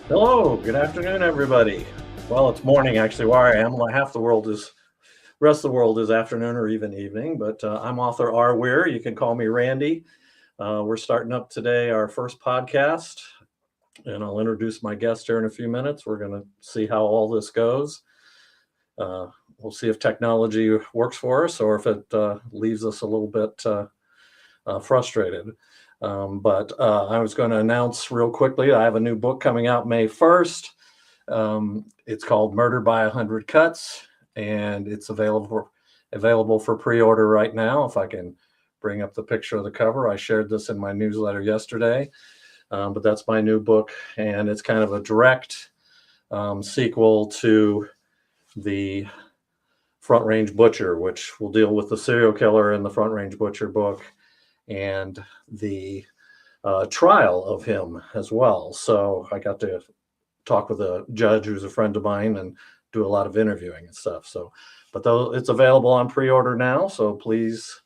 Hello, good afternoon, everybody. Well, it's morning actually where I am. Like half the world is, rest of the world is afternoon or even evening. But I'm author R. Weir. You can call me Randy. We're starting up today our first podcast, and I'll introduce my guest here in a few minutes. We're going to see how all this goes. We'll see if technology works for us or if it leaves us a little bit frustrated. But I was going to announce real quickly I have a new book coming out May 1st. It's called Murder by 100 Cuts, and it's available for pre-order right now. If I can bring up the picture of the cover, I shared this in my newsletter yesterday. But that's my new book, and it's kind of a direct sequel to the Front Range Butcher, which will deal with the serial killer in the Front Range Butcher book and the trial of him as well. So I got to talk with a judge who's a friend of mine and do a lot of interviewing and stuff. So, but though it's available on pre-order now, so please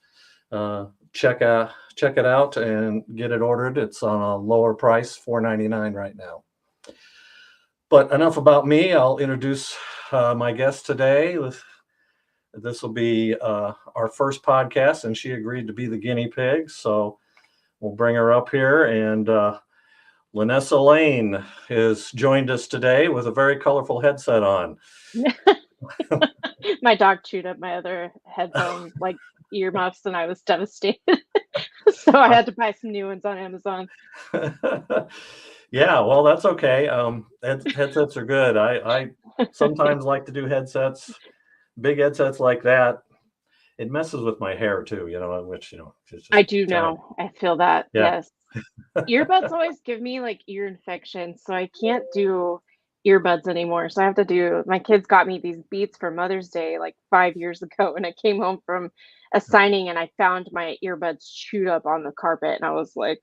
check it out and get it ordered. It's on a lower price, $4.99 right now. But enough about me. I'll introduce my guest today. This will be our first podcast, and she agreed to be the guinea pig. So we'll bring her up here. And Lynessa Layne has joined us today with a very colorful headset on. My dog chewed up my other headphone, like earmuffs, and I was devastated. So I had to buy some new ones on Amazon. Yeah, well, that's okay. Headsets are good. I sometimes like to do headsets, big headsets like that. It messes with my hair too, which, just I do giant. know. I feel that. Yeah. Yes. Earbuds always give me like ear infections, so I can't do earbuds anymore. So I have to do, my kids got me these Beats for Mother's Day like 5 years ago, and I came home from a signing and I found my earbuds chewed up on the carpet, and I was like,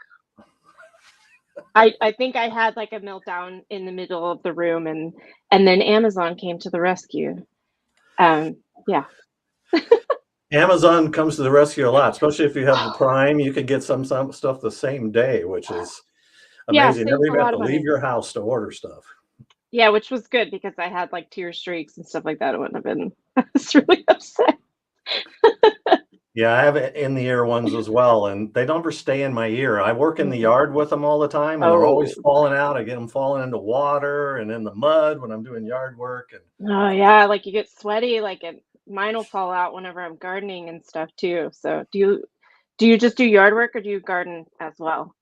I think I had like a meltdown in the middle of the room, and then Amazon came to the rescue. Yeah. Amazon comes to the rescue a lot, especially if you have the Prime. You can get some stuff the same day, which is Yeah, amazing. You never saves a even have lot to of leave money. your house to order stuff. Yeah, which was good because I had like tear streaks and stuff like that. It wouldn't have been, I was really upset. Yeah, I have in-the-ear ones as well, and they don't ever stay in my ear. I work in the yard with them all the time, and they're always Oh, falling out. I get them falling into water and in the mud when I'm doing yard work. And oh yeah, like you get sweaty, like mine will fall out whenever I'm gardening and stuff too. So do you just do yard work or do you garden as well?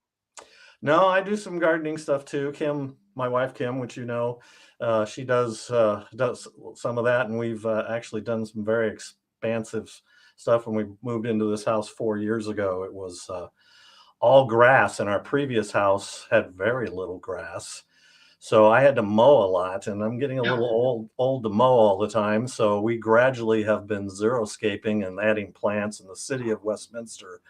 no, I do some gardening stuff too. Kim, my wife Kim, which she does some of that, and we've actually done some very expansive stuff. When we moved into this house 4 years ago, it was all grass, and our previous house had very little grass. So I had to mow a lot, and I'm getting a little old to mow all the time. So we gradually have been xeriscaping and adding plants. And the city of Westminster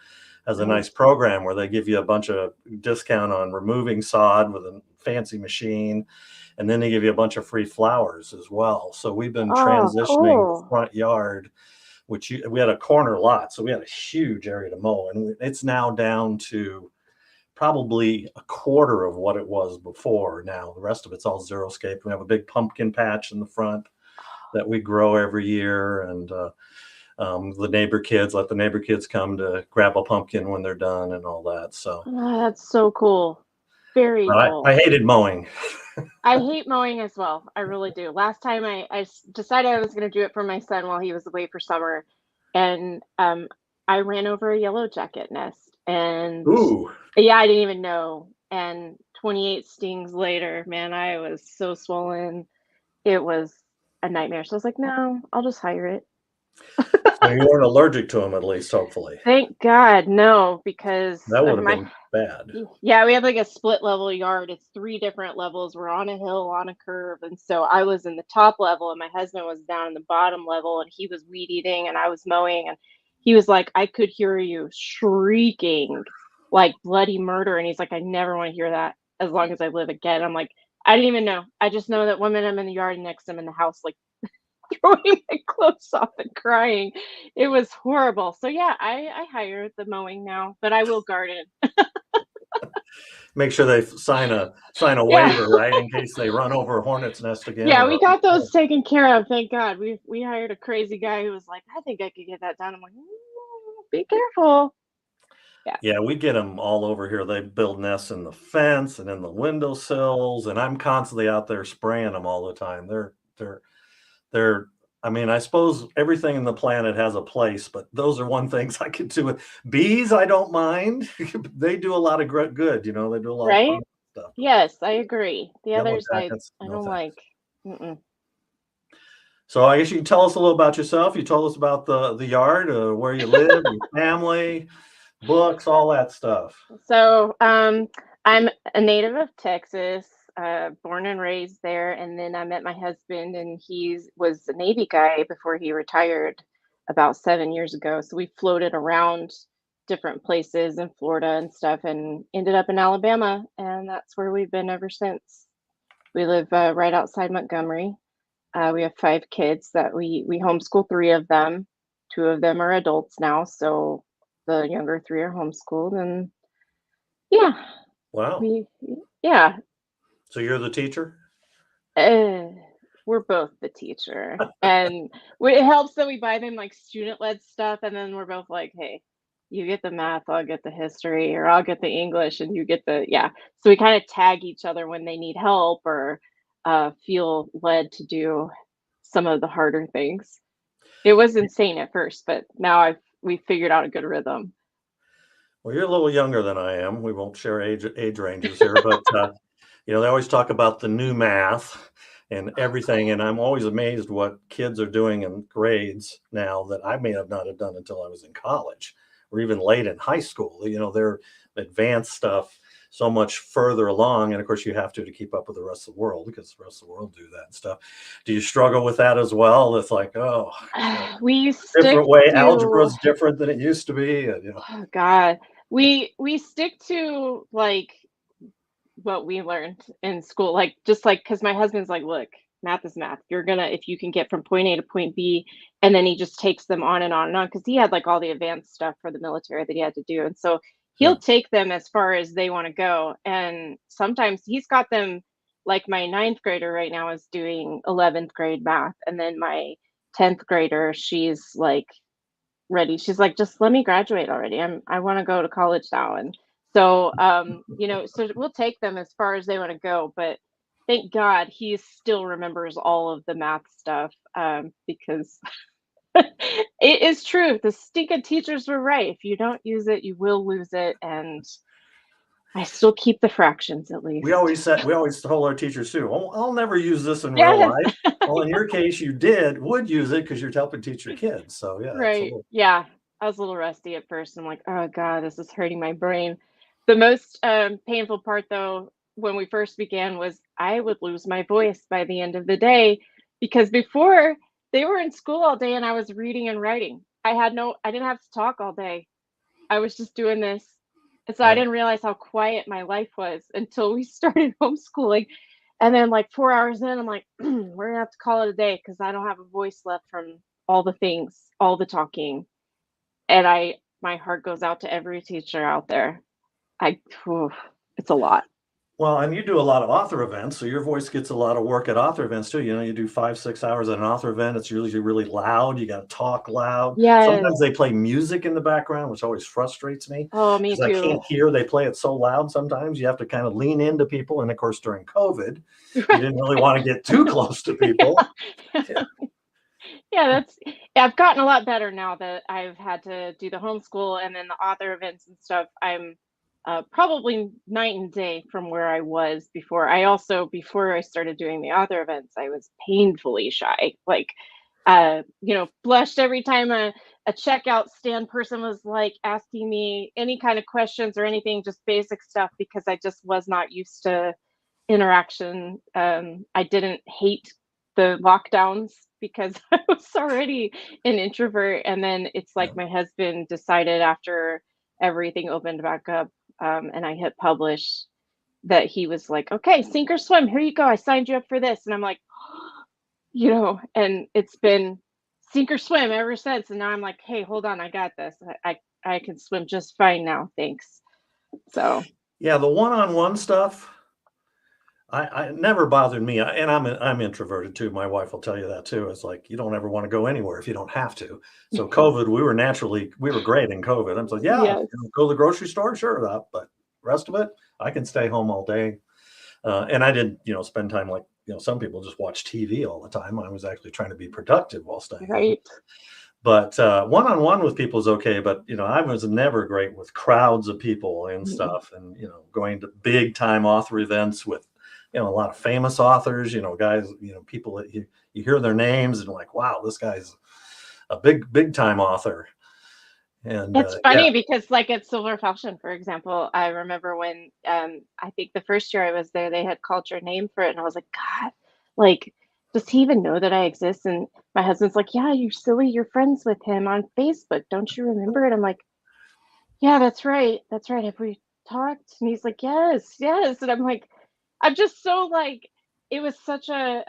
has a Oh, nice program where they give you a bunch of discount on removing sod with a fancy machine, and then they give you a bunch of free flowers as well. So we've been oh, transitioning the cool. front yard, we had a corner lot, so we had a huge area to mow, and it's now down to probably a quarter of what it was before. Now the rest of it's all xeriscape. We have a big pumpkin patch in the front that we grow every year, and the neighbor kids come to grab a pumpkin when they're done and all that. So Oh, that's so cool. Very I cool. hated mowing. I hate mowing as well. I really do. Last time decided I was going to do it for my son while he was away for summer, and I ran over a yellow jacket nest, and Ooh. yeah, I didn't even know. And 28 stings later, man, I was so swollen. It was a nightmare. So I was like, no, I'll just hire it. So you weren't allergic to them, at least, hopefully. Thank God, no, because That would have my been bad. yeah, we have like a split level yard. It's three different levels. We're on a hill, on a curve. And so I was in the top level and my husband was down in the bottom level, and he was weed eating and I was mowing, and he was like, I could hear you shrieking like bloody murder. And he's like, I never want to hear that as long as I live again. I'm like, I didn't even know. I just know that one minute I'm in the yard, next I'm in the house, like throwing my clothes off and crying. It was horrible. So yeah, I hire the mowing now, but I will garden. Make sure they sign a Yeah. waiver, right, in case they run over a hornet's nest again Yeah, or we got those taken care of, thank God. We hired a crazy guy who was like, "I think I could get that done." I'm like, Be careful." Yeah, yeah, we get them all over here. They build nests in the fence and in the windowsills, and I'm constantly out there spraying them all the time. They're I mean, I suppose everything in the planet has a place, but those are one things I could do with bees. I don't mind. They do a lot of good, they do a lot of right? pollen stuff, but Yes, I agree. The yellow others jackets, I no don't thanks. like. Mm-mm. So I guess you can tell us a little about yourself. You told us about the yard, where you live, your family, books, all that stuff. So, I'm a native of Texas, born and raised there, and then I met my husband, and he was a Navy guy before he retired about 7 years ago. So we floated around different places in Florida and stuff, and ended up in Alabama, and that's where we've been ever since. We live right outside Montgomery. We have 5 kids that we homeschool 3 of them. 2 of them are adults now, so the younger 3 are homeschooled, and yeah, Wow. we yeah, So you're the teacher? uh, we're both the teacher, and it helps that we buy them, like, student-led stuff, and then we're both like, "Hey, you get the math, I'll get the history, or I'll get the English, and you get the" yeah. So we kinda tag each other when they need help or, feel led to do some of the harder things. It was insane at first, but now we figured out a good rhythm. Well, you're a little younger than I am. We won't share age ranges here, but, they always talk about the new math and everything, and I'm always amazed what kids are doing in grades now that I may have not have done until I was in college or even late in high school. They're advanced stuff so much further along, and of course, you have to keep up with the rest of the world because the rest of the world do that and stuff. Do you struggle with that as well? It's like, "Oh, We different stick way. Algebra to is different than it used to be," oh god. We stick to, like, what we learned in school, like, just, like, because my husband's like, "Look, math is math. You're gonna if you can get from point A to point B," and then he just takes them on and on and on because he had, like, all the advanced stuff for the military that he had to do, and so Yeah. he'll take them as far as they wanna go, and sometimes he's got them like, my ninth grader right now is doing 11th grade math, and then my 10th grader, she's, like, ready. She's like, "Just let me graduate already. I wanna go to college now," and so, so we'll take them as far as they wanna go, but thank God he still remembers all of the math stuff, because it is true. The stinking teachers were right. If you don't use it, you will lose it, and I still keep the fractions at least. We always told our teachers too, "Oh, I'll never use this in real Yes. life." Well, in your case, you would use it because 'cause you're helping teach your kids. So, yeah, Right. absolutely. Yeah. I was a little rusty at first. I'm like, oh God, this is hurting my brain. The most painful part, though, when we first began, was I would lose my voice by the end of the day because before they were in school all day and I was reading and writing. I didn't have to talk all day. I was just doing this. And so I Yeah. didn't realize how quiet my life was until we started homeschooling. And then, like 4 hours in, I'm like, we're gonna have to call it a day because I don't have a voice left from all the things, all the talking. And my heart goes out to every teacher out there. I Oof, it's a lot. Well, and you do a lot of author events, so your voice gets a lot of work at author events too. You do 5, 6 hours at an author event. It's usually really loud. You gotta talk loud. Yes. Sometimes they play music in the background, which always frustrates me Oh, me because I too. can't hear. They play it so loud sometimes. You have to kind of lean into people, and of course, during COVID, you didn't really wanna get too close to people. Yeah. Yeah, yeah, I've gotten a lot better now that I've had to do the homeschool and then the author events and stuff. I'm probably night and day from where I was before. Before I started doing the author events, I was painfully shy. Like, blushed every time a checkout stand person was like asking me any kind of questions or anything, just basic stuff, because I just was not used to interaction. I didn't hate the lockdowns because I was already an introvert. And then it's like Yeah. my husband decided after everything opened back up, and I hit publish, that he was like, okay, sink or swim. Here you go. I signed you up for this. And I'm like, and it's been sink or swim ever since. And now I'm like, hey, hold on. I got this. I can swim just fine now. Thanks. So, Yeah, the one-on-one stuff, I it never bothered me, and I'm introverted too. My wife will tell you that too. It's like you don't ever want to go anywhere if you don't have to. So COVID, we were great in COVID. I'm like, yeah, Yes. go to the grocery store, sure, but rest of it, I can stay home all day. And I didn't, spend time like some people just watch TV all the time. I was actually trying to be productive while staying home. Right. But one-on-one with people is okay. But I was never great with crowds of people and Mm. stuff, and going to big time author events with a lot of famous authors. Guys, people that you hear their names and like, wow, this guy's a big time author. And It's yeah, funny because, like, at Silver Falchion, for example, I remember when, I think the first year I was there, they had called your name for it, and I was like, "God, like, does he even know that I exist?" And my husband's like, "Yeah, you're silly, you're friends with him on Facebook, don't you remember it?" I'm like, "Yeah, that's right, have we talked?" And he's like, "Yes, yes," and I'm like, I'm just so, like, it was such a,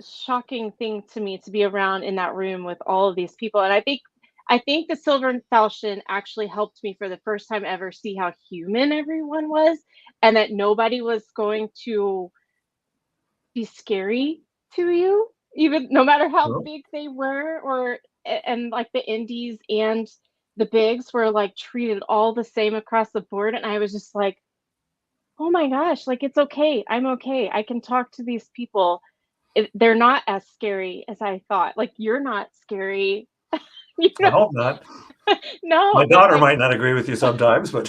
shocking thing to me to be around in that room with all of these people, and I think the Silver Falchion actually helped me for the first time ever see how human everyone was, and that nobody was going to be scary to you, even no matter how well, big they were, or and like the indies and the bigs were like treated all the same across the board, and I was just like, "Oh my gosh, like it's okay. I'm okay. I can talk to these people. They're not as scary as I thought. Like you're not scary." You I know? hope not. My No, but daughter like might not agree with you sometimes, but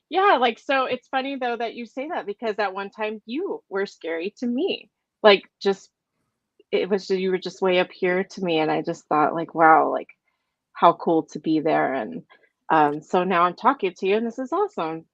yeah, like so it's funny though that you say that because at one time you were scary to me. Like just it was you were just way up here to me and I just thought like wow, like how cool to be there and so now I'm talking to you and this is awesome.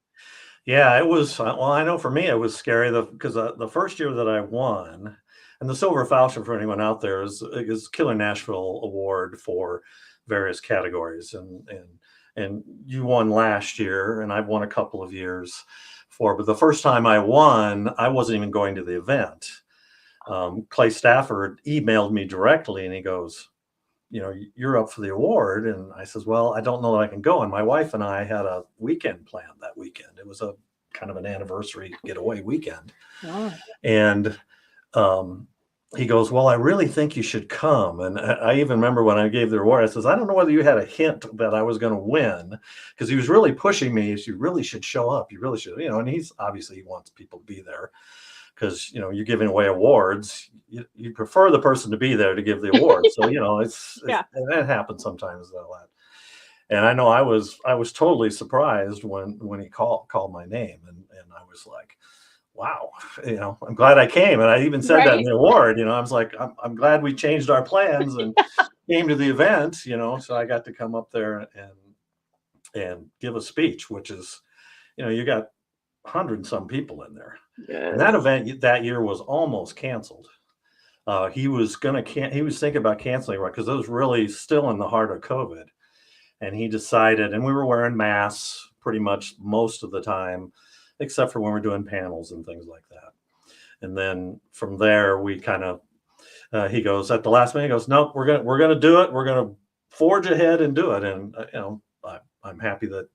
yeah, it was. Well, I know for me it was scary because the first year that I won, and the Silver Falchion for anyone out there is Killer Nashville Award for various categories, and you won last year, and I've won a couple of years for. But the first time I won, I wasn't even going to the event. Clay Stafford emailed me directly, and he goes, you're up for the award. And I says, well, I don't know that I can go. And my wife and I had a weekend planned that weekend. It was a kind of an anniversary getaway weekend. Oh, And um, he goes, well, I really think you should come. And I even remember when I gave the award, I says, I don't know whether you had a hint that I was going to win because he was really pushing me. You really should show up. You really should, and he's obviously he wants people to be there because you're giving away awards. You prefer the person to be there to give the award. So it's yeah. and that happens sometimes though. And I know I was totally surprised when he called my name, and I was like, wow, I'm glad I came. And I even said that in Right? the award. I was like, I'm glad we changed our plans and came to the event. So I got to come up there and give a speech, which is you got 100 and some people in there. And that Yes. event that year was almost canceled. He was thinking about canceling right because it was really still in the heart of COVID. And he decided, and we were wearing masks pretty much most of the time, except for when we're doing panels and things like that. And then from there, we kind of he goes at the last minute, he goes, nope, we're gonna do it. We're gonna forge ahead and do it. And I'm happy that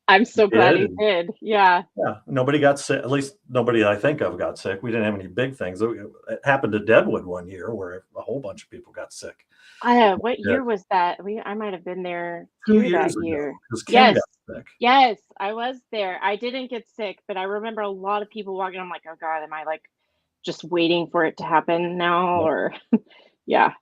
I'm he so glad did. he And did. Yeah. yeah, nobody got sick. At least nobody I think of got sick. We didn't have any big things. It happened to Deadwood one year where a whole bunch of people got sick. What Yeah, year was that? I might have been there 2 too years that ago, year. because Kim Yes. got sick. Yes, I was there. I didn't get sick, but I remember a lot of people walking. I'm like, "Oh God, am I like just waiting for it to happen now?" Yep. Or yeah.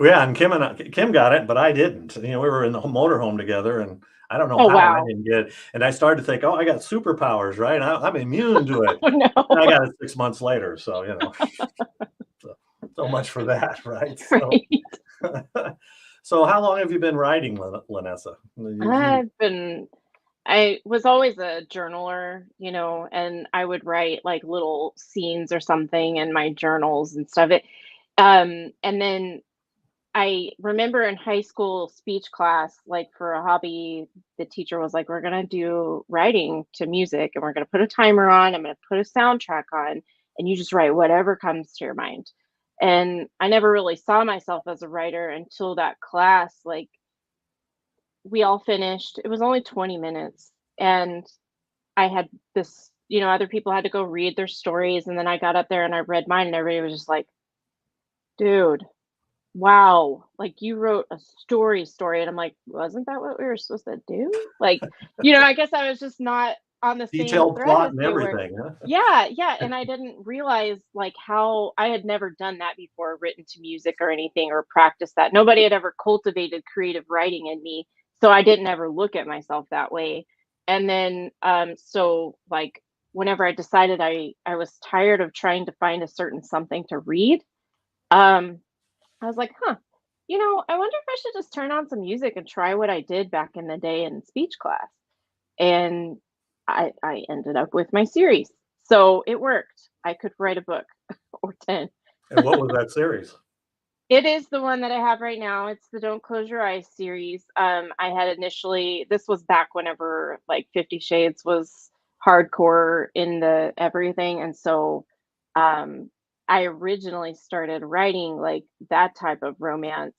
Yeah, and Kim got it, but I didn't. We were in the motorhome together, and I don't know Oh how I wow. didn't get it. And I started to think, oh, I got superpowers, right? I'm immune to it. Oh And I no. got it 6 months later. So so, so much for that, right? So Right. so how long have you been writing, Lynessa? You I've been I was always a journaler, and I would write like little scenes or something in my journals and stuff. And then I remember in high school speech class, like for a hobby, the teacher was like, "We're gonna do writing to music, and we're gonna put a timer on. I'm gonna put a soundtrack on, and you just write whatever comes to your mind." And I never really saw myself as a writer until that class. Like we all finished. It was only 20 minutes. And I had this, other people had to go read their stories. And then I got up there and I read mine, and everybody was just like, dude, wow, like you wrote a story. And I'm like, wasn't that what we were supposed to do? Like, I guess I was just not on the same Detailed thread plot as and they were. everything, huh? Yeah, yeah. And I didn't realize like how I had never done that before, written to music or anything, or practiced that. Nobody had ever cultivated creative writing in me. So I didn't ever look at myself that way. And then so like whenever I decided I was tired of trying to find a certain something to read, um I was like, huh, I wonder if I should just turn on some music and try what I did back in the day in speech class. And I ended up with my series. So it worked. I could write a book or 10. And what was that series? It is the one that I have right now. It's the Don't Close Your Eyes series. I had initially, this was back whenever like 50 Shades was hardcore in the everything. And so um, I originally started writing like that type of romance.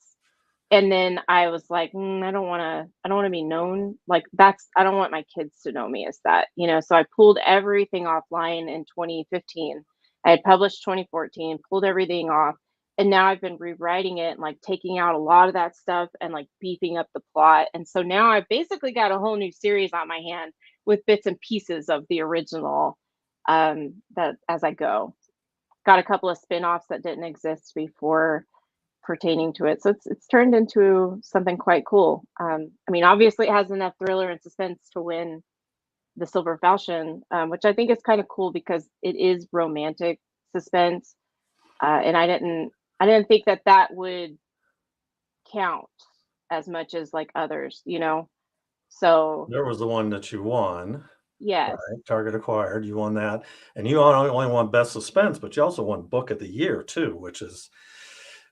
And then I was like, I don't want to be known like that's, I don't want my kids to know me as that, So I pulled everything offline in 2015. I had published 2014, pulled everything off, and now I've been rewriting it and like taking out a lot of that stuff and like beefing up the plot. And so now I've basically got a whole new series on my hand with bits and pieces of the original, that as I go. Got a couple of spin-offs that didn't exist before pertaining to it. So it's turned into something quite cool. I mean, obviously it has enough thriller and suspense to win the Silver Falchion, which I think is kind of cool because it is romantic suspense. And I didn't think that that would count as much as like others. So There was the one that you won, yes. right? Target Acquired, you won that, and you not only won Best Suspense, but you also won Book of the Year too, which is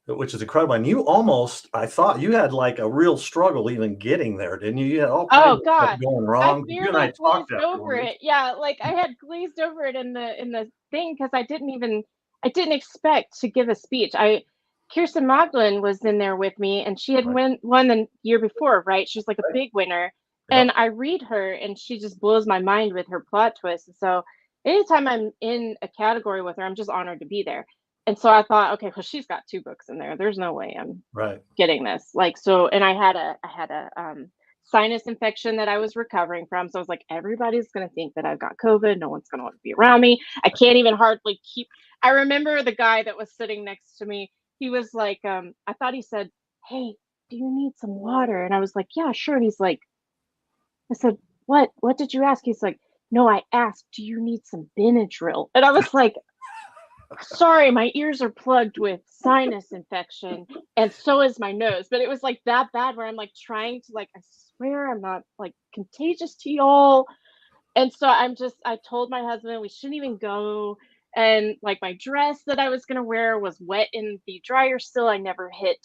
incredible. And you almost, I thought you had like a real struggle even getting there, didn't you? You had all kinds Oh of stuff God, going I wrong. You and I barely talked glazed over afterwards. it. Yeah, like I had glazed over it in the thing because I didn't expect to give a speech. Kirsten Magdalene was in there with me, and she had Right. won the year before, right? She's like a Right. big winner, and Yep. I read her, and she just blows my mind with her plot twist. And so, anytime I'm in a category with her, I'm just honored to be there. And so I thought, okay, well, she's got two books in there. There's no way I'm Right. getting this. Like so, and I had a sinus infection that I was recovering from. So I was like, everybody's going to think that I've got COVID. No one's going to want to be around me. I can't even hardly keep. I remember the guy that was sitting next to me. He was like, I thought he said, hey, do you need some water? And I was like, yeah, sure. And he's like, I said, what? What did you ask? He's like, no, I asked, do you need some Benadryl? And I was like, sorry, my ears are plugged with sinus infection, and so is my nose. But it was like that bad where I'm like trying to like, I swear I'm not like contagious to y'all. And so I told my husband we shouldn't even go. And like my dress that I was gonna wear was wet in the dryer still. I never hit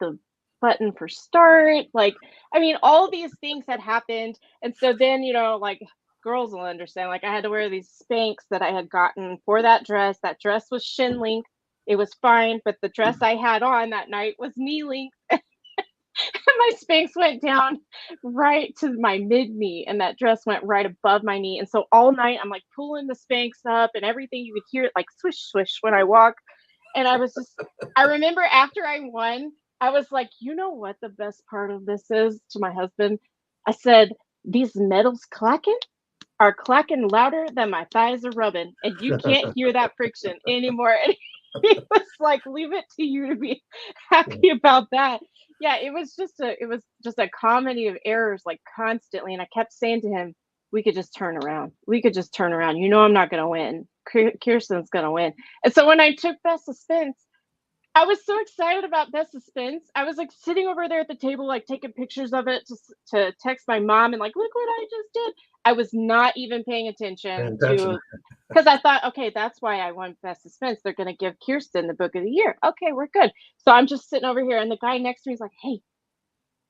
the button for start. Like, I mean, all these things had happened. And so then, like girls will understand. Like I had to wear these Spanx that I had gotten for that dress. That dress was shin length. It was fine, but the dress I had on that night was knee length. My Spanx went down right to my mid knee, and that dress went right above my knee. And so all night I'm like pulling the Spanx up, and everything you could hear it like swish swish when I walk. And I remember after I won, I was like, you know what the best part of this is to my husband? I said, these metals clacking are clacking louder than my thighs are rubbing, and you can't hear that friction anymore. And he was like, leave it to you to be happy about that. Yeah, it was just a comedy of errors like constantly. And I kept saying to him, we could just turn around. We could just turn around. I'm not gonna win. Kirsten's gonna win. And so when I took Best Suspense, I was so excited about Best Suspense. I was like sitting over there at the table, like taking pictures of it to text my mom and like, look what I just did. I was not even paying attention Intention. to, because I thought, okay, that's why I won Best Suspense. They're going to give Kirsten the Book of the Year. Okay, we're good. So I'm just sitting over here, and the guy next to me is like, hey,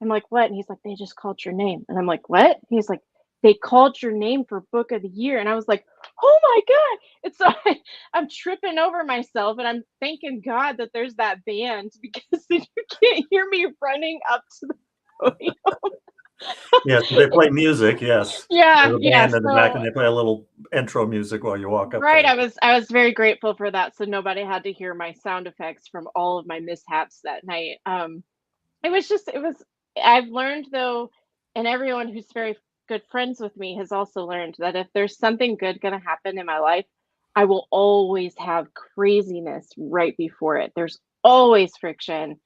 I'm like, what? And he's like, they just called your name. And I'm like, what? He's like, they called your name for Book of the Year. And I was like, oh my God. And so I'm tripping over myself, and I'm thanking God that there's that band because you can't hear me running up to the podium. Yes, they play music, yes. Yeah, There's a yeah. band in the back, So and they play a little intro music while you walk up right, there. I was very grateful for that, so nobody had to hear my sound effects from all of my mishaps that night. It was just it was I've learned though, and everyone who's very good friends with me has also learned that if there's something good gonna happen in my life, I will always have craziness right before it. There's always friction.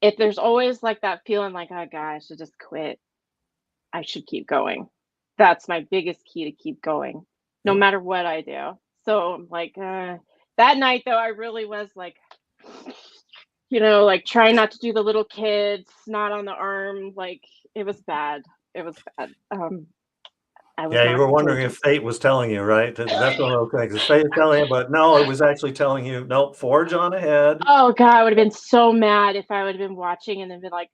If there's always like that feeling like, oh God, I should just quit. I should keep going. That's my biggest key to keep going, no Yep. matter what I do. So I'm like, that night though, I really was like, like trying not to do the little kids, snot on the arm. Like it was bad. It was bad. I was Yeah, you not were the wondering if courageous. fate was telling you, right? That's one of those things. Is fate telling you? But no, it was actually telling you, nope, forge on ahead. Oh God, I would have been so mad if I would have been watching and then been like,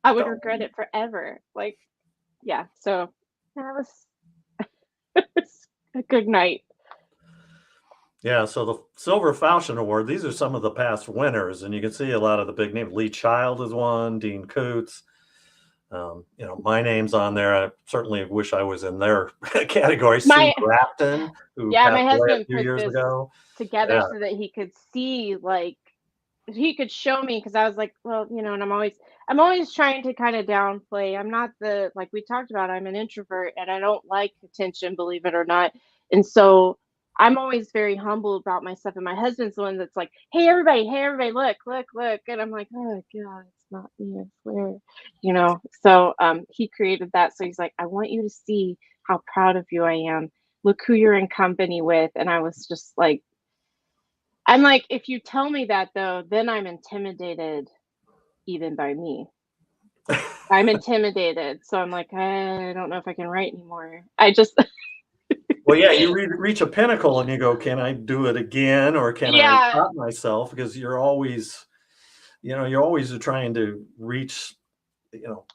I would regret Don't. it forever. Like, yeah. So that was a good night. Yeah, so the Silver Falchion Award, these are some of the past winners, and you can see a lot of the big names. Lee Child is one, Dean Koontz. My name's on there. I certainly wish I was in their category. Sue My Grafton, who Yeah, passed my away a husband few put years this ago. together Yeah, so that he could see, like he could show me because I was like, well, and I'm always trying to kind of downplay. I'm not the like we talked about, I'm an introvert and I don't like attention, believe it or not. And so I'm always very humble about my stuff. And my husband's the one that's like, hey everybody, look, look, look. And I'm like, oh God, it's not me, I swear. So he created that. So he's like, I want you to see how proud of you I am. Look who you're in company with. And I was just like, I'm like, if you tell me that though, then I'm intimidated even by me. I'm intimidated. So I'm like, I don't know if I can write anymore. I just, well, yeah, you reach a pinnacle and you go, can I do it again, or can I yeah, top myself? Because you're always trying to reach, you know,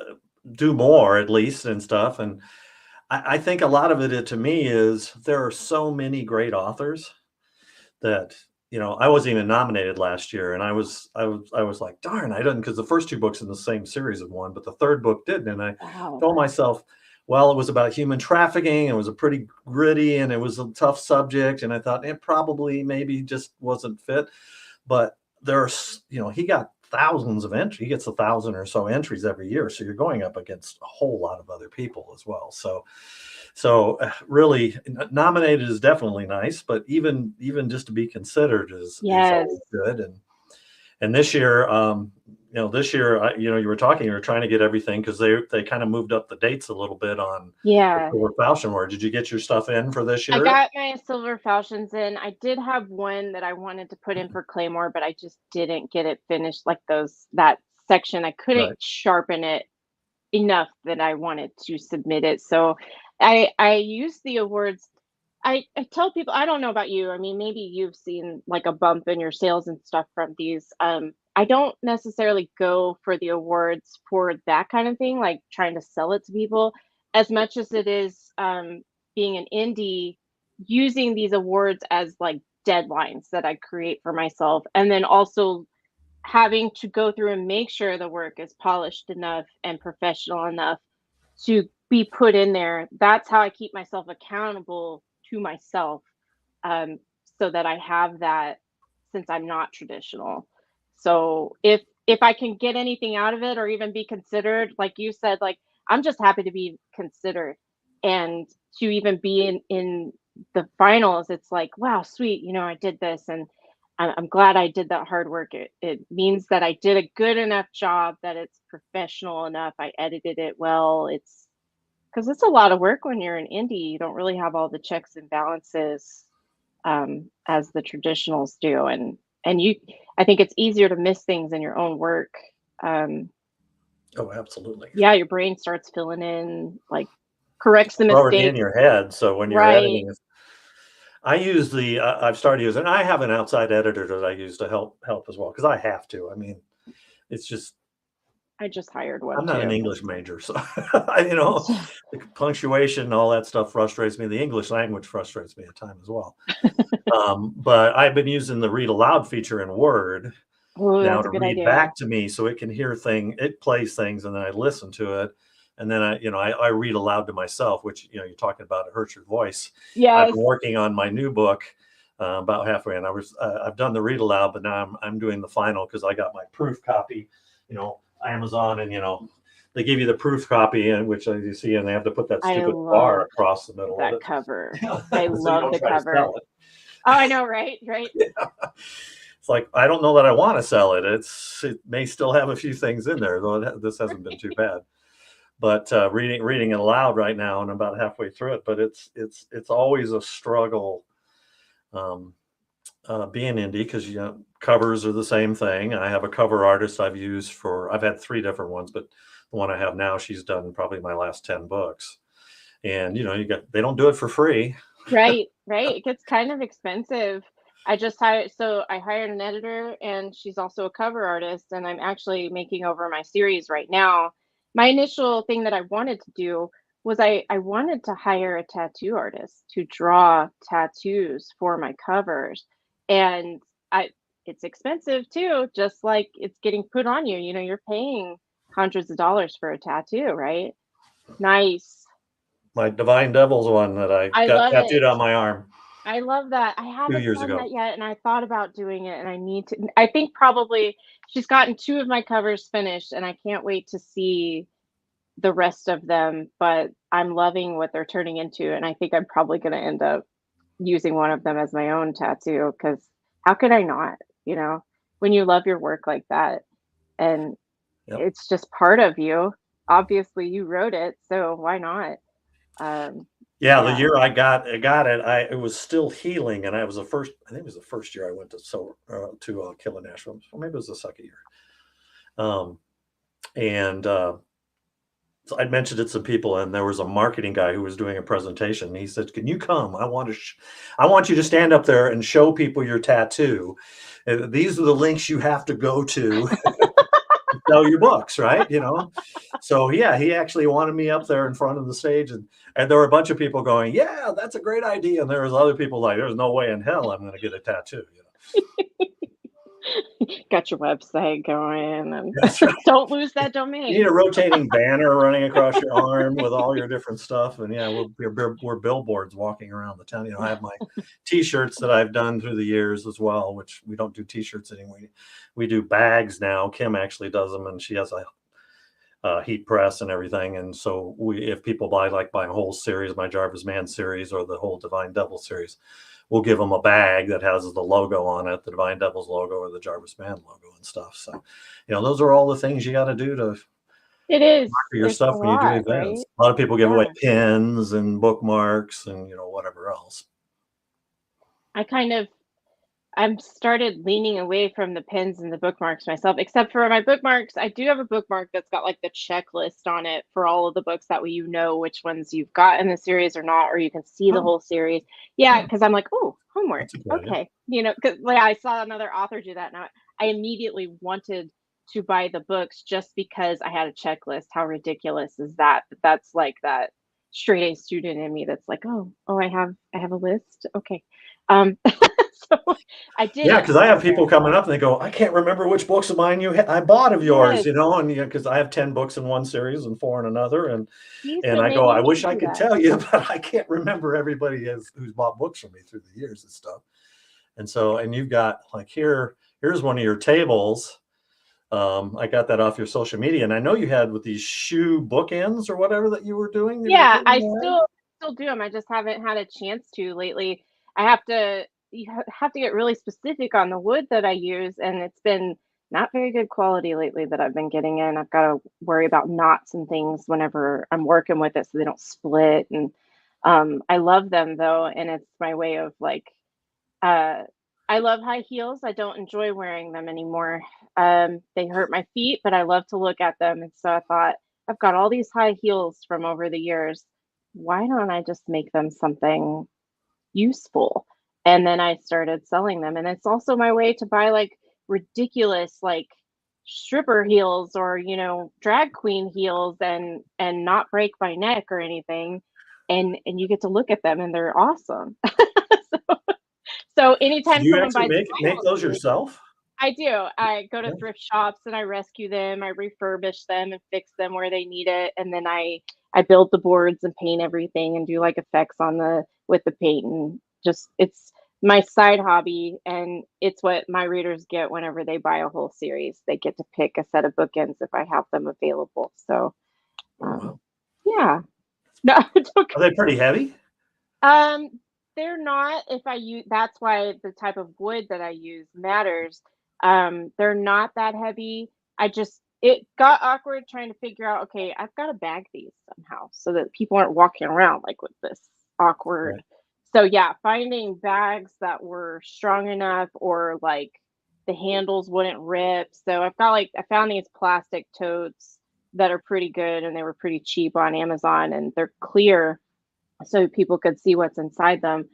uh, do more at least and stuff. And I think a lot of it to me is there are so many great authors that I wasn't even nominated last year, and I was like, darn, I didn't, because the first two books in the same series have won, but the third book didn't, and I wow. told myself, well, it was about human trafficking. It was a pretty gritty, and it was a tough subject, and I thought it probably maybe just wasn't fit. But he got thousands of entries. He gets 1,000 or so entries every year, so you're going up against a whole lot of other people as well. So really, nominated is definitely nice, but even just to be considered is Yes. always good. And this year, you were trying to get everything because they kind of moved up the dates a little bit on the Yeah. Silver Falchion Award. Did you get your stuff in for this I year? got my silver falchions in. I did have one that I wanted to put in for Claymore, but I just didn't get it finished. Like that section, I couldn't Right. sharpen it enough that I wanted to submit it. So I use the awards. I tell people, I don't know about you. I mean, maybe you've seen like a bump in your sales and stuff from these. I don't necessarily go for the awards for that kind of thing, like trying to sell it to people, as much as it is being an indie, using these awards as like deadlines that I create for myself, and then also having to go through and make sure the work is polished enough and professional enough to be put in there. That's how I keep myself accountable to myself, um, so that I have that since I'm not traditional. So if I can get anything out of it or even be considered, like you said, like I'm just happy to be considered and to even be in the finals. It's like, wow, sweet, I did this and I'm glad I did that hard work. It means that I did a good enough job, that it's professional enough. I edited it well. It's because it's a lot of work when you're an indie. You don't really have all the checks and balances as the traditionals do, and I think it's easier to miss things in your own work. Um, Oh, absolutely. yeah, your brain starts filling in, like corrects the It's already in mistakes. your head, so when you're Right. editing, I've started using. I have an outside editor that I use to help as well because I have to. I mean, it's just I just hired one I'm not an too. English major, so the punctuation and all that stuff frustrates me. The English language frustrates me at times as well. But I've been using the read aloud feature in Word, Oh, now that's to a good read idea. back to me so it can hear it plays things, and then I listen to it. And then I read aloud to myself, which, you're talking about, it hurts your voice. I've Yes. been working on my new book, about halfway, and I've done the read aloud, but now I'm doing the final because I got my proof copy, Amazon, and they give you the proof copy, and which, as you see, and they have to put that I stupid bar love across the middle of that it, cover. I so you love don't the try to cover. sell it. Oh, I know, right? Right. It's like, I don't know that I want to sell it. It may still have a few things in there, though this hasn't been too bad. But reading it aloud right now, and about halfway through it. But it's always a struggle, um, being indie, because covers are the same thing. I have a cover artist I've had three different ones, but the one I have now, she's done probably my last 10 books. And they don't do it for free. Right, right. It gets kind of expensive. I hired an editor and she's also a cover artist, and I'm actually making over my series right now. My initial thing that I wanted to do was I wanted to hire a tattoo artist to draw tattoos for my covers. And I it's expensive too, just like it's getting put on you. You know, you're paying hundreds of dollars for a tattoo, right? Nice. My Divine Devils one that I I got love tattooed it. on my arm I love that. I 2 years done ago. that yet, and I thought about doing it, and I need to. I think probably she's gotten two of my covers finished, and I can't wait to see the rest of them. But I'm loving what they're turning into, and I think I'm probably going to end up using one of them as my own tattoo, because how could I not? You know, when you love your work like that, and Yep. it's just part of you. Obviously, you wrote it, so why not? Um, Yeah, the yeah. year I got it, it was still healing, and I think it was the first year I went to Killing Nashville, or maybe it was the second year. Um, and so I'd mentioned it to some people, and there was a marketing guy who was doing a presentation. And he said, "Can you come? I want you to stand up there and show people your tattoo. These are the links you have to go to sell your books, right?" So yeah, he actually wanted me up there in front of the stage, and there were a bunch of people going, "Yeah, that's a great idea," and there was other people like, "There's no way in hell I'm going to get a tattoo." Got your website going, and That's right. don't lose that You need domain. a rotating banner running across your arm with all your different stuff, and yeah, we're billboards walking around the town. I have my T-shirts that I've done through the years as well, which we don't do T-shirts anymore. We do bags now. Kim actually does them, and she has a heat press and everything. And so if people buy a whole series, my Jarvis Man series or the whole Divine Devil series, we'll give them a bag that has the logo on it, the Divine Devils logo or the Jarvis Man logo and stuff. So, those are all the things you got to do to It is. market your It's a stuff when you do lot, events. right? A lot of people give away Yeah. pins and bookmarks and whatever else. I kind of I'm started leaning away from the pins and the bookmarks myself, except for my bookmarks. I do have a bookmark that's got like the checklist on it for all of the books, that way you know which ones you've got in the series or not, or you can see the Oh, whole series. Yeah, yeah, because I'm like, oh, homework. that's a good idea. Okay. Because like I saw another author do that, and I immediately wanted to buy the books just because I had a checklist. How ridiculous is that? But that's like that straight A student in me that's like, oh, I have a list. Okay. So I did Yeah, it because I have this people year. coming up and they go, "I can't remember which books of mine I bought of yours," Yes. and because I have 10 books in one series and four in another, and See, and so I maybe go, "I you wish should I do could that. tell you, but I can't remember everybody who's bought books from me through the years and stuff." And so, and you've got like here's one of your tables. I got that off your social media, and I know you had with these shoe bookends or whatever that you were doing. You were Yeah, giving I away. still do them. I just haven't had a chance to lately. I have to have to get really specific on the wood that I use, and it's been not very good quality lately that I've been getting in. I've got to worry about knots and things whenever I'm working with it so they don't split. And I love them though, and it's my way of like Uh, I love high heels. I don't enjoy wearing them anymore. They hurt my feet, but I love to look at them. And so I thought, I've got all these high heels from over the years. Why don't I just make them something useful? And then I started selling them. And it's also my way to buy like ridiculous, like stripper heels or, drag queen heels, and not break my neck or anything. And you get to look at them and they're awesome. So So anytime do you someone actually buys make vinyl those too, yourself? I do. I go to Yeah. thrift shops and I rescue them. I refurbish them and fix them where they need it, and then I build the boards and paint everything and do like effects on the with the paint, and just it's my side hobby, and it's what my readers get whenever they buy a whole series. They get to pick a set of bookends if I have them available. So, Oh, um, wow. yeah. No, it's okay. Are they pretty heavy? Um, they're not if I use that's why the type of wood that I use matters. They're not that heavy. I just it got awkward trying to figure out, okay, I've got to bag these somehow so that people aren't walking around like with this awkward. Right. So yeah, finding bags that were strong enough or like the handles wouldn't rip. So I found these plastic totes that are pretty good and they were pretty cheap on Amazon and they're clear so people could see what's inside them.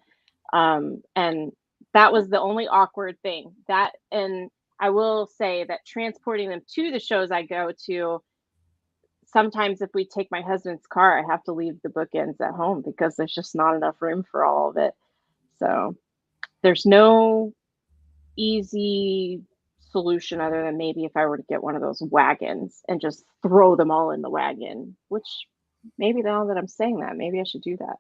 And that was the only awkward thing. That and I will say that transporting them to the shows I go to, sometimes if we take my husband's car, I have to leave the bookends at home because there's just not enough room for all of it. So there's no easy solution other than maybe if I were to get one of those wagons and just throw them all in the wagon, which maybe now that I'm saying that, maybe I should do that.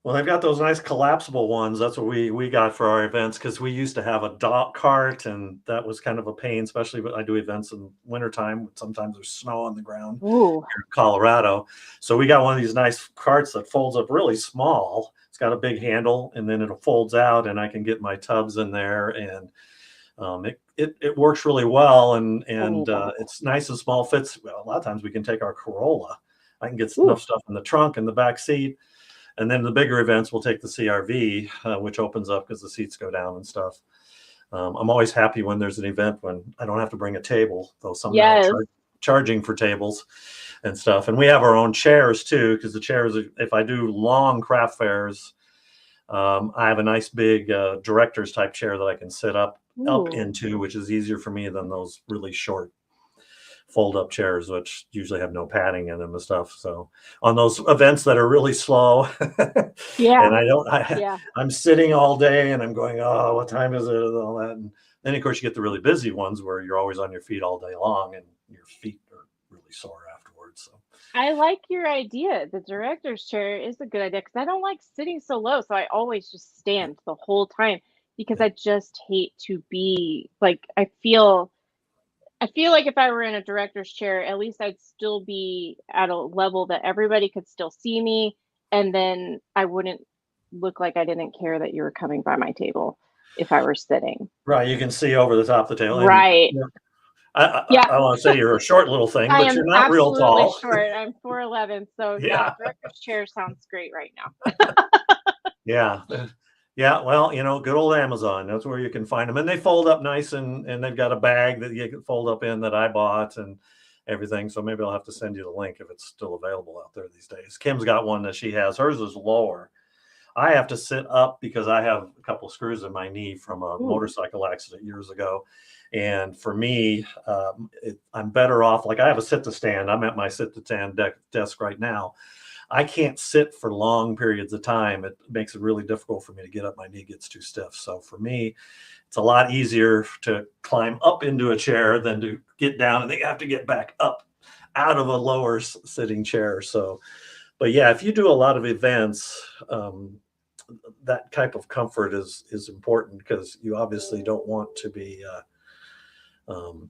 Well, they've got those nice collapsible ones. That's what we got for our events because we used to have a dog cart, and that was kind of a pain, especially when I do events in wintertime. Sometimes there's snow on the ground Ooh, here in Colorado. So we got one of these nice carts that folds up really small. It's got a big handle, and then it folds out, and I can get my tubs in there, and it works really well, and oh, it's nice and small. Fits well. A lot of times we can take our Corolla. I can get enough ooh, stuff in the trunk and the back seat, and then the bigger events will take the CRV, which opens up because the seats go down and stuff. I'm always happy when there's an event when I don't have to bring a table, though some now are yes. charging for tables and stuff. And we have our own chairs too, because the chairs, if I do long craft fairs, I have a nice big director's type chair that I can sit up Ooh, into, which is easier for me than those really short fold up chairs, which usually have no padding in them and stuff. So on those events that are really slow, and yeah, yeah. I'm sitting all day and I'm going, oh, what time is it? And all that. And then of course you get the really busy ones where you're always on your feet all day long and your feet are really sore afterwards. So I like your idea. The director's chair is a good idea because I don't like sitting so low. So I always just yeah, stand the whole time because yeah. I just hate to be like, I feel like if I were in a director's chair, at least I'd still be at a level that everybody could still see me. And then I wouldn't look like I didn't care that you were coming by my table if I were sitting. Right. You can see over the top of the table. And Right. you know, Yeah. I want to say you're a short little thing, I but am you're not real absolutely tall. short. I'm 4'11", so yeah, Yeah. director's chair sounds great right now. Yeah. Yeah, well, good old Amazon. That's where you can find them, and they fold up nice, and they've got a bag that you can fold up in that I bought and everything. So maybe I'll have to send you the link if it's still available out there these days. Kim's got one that she has. Hers is lower. I have to sit up because I have a couple screws in my knee from a Ooh, motorcycle accident years ago. And for me, I'm better off. Like I have a sit to stand. I'm at my sit to stand desk right now. I can't sit for long periods of time. It makes it really difficult for me to get up. My knee gets too stiff. So for me, it's a lot easier to climb up into a chair than to get down and they have to get back up out of a lower sitting chair. So, but yeah, if you do a lot of events, that type of comfort is important because you obviously don't want to be um,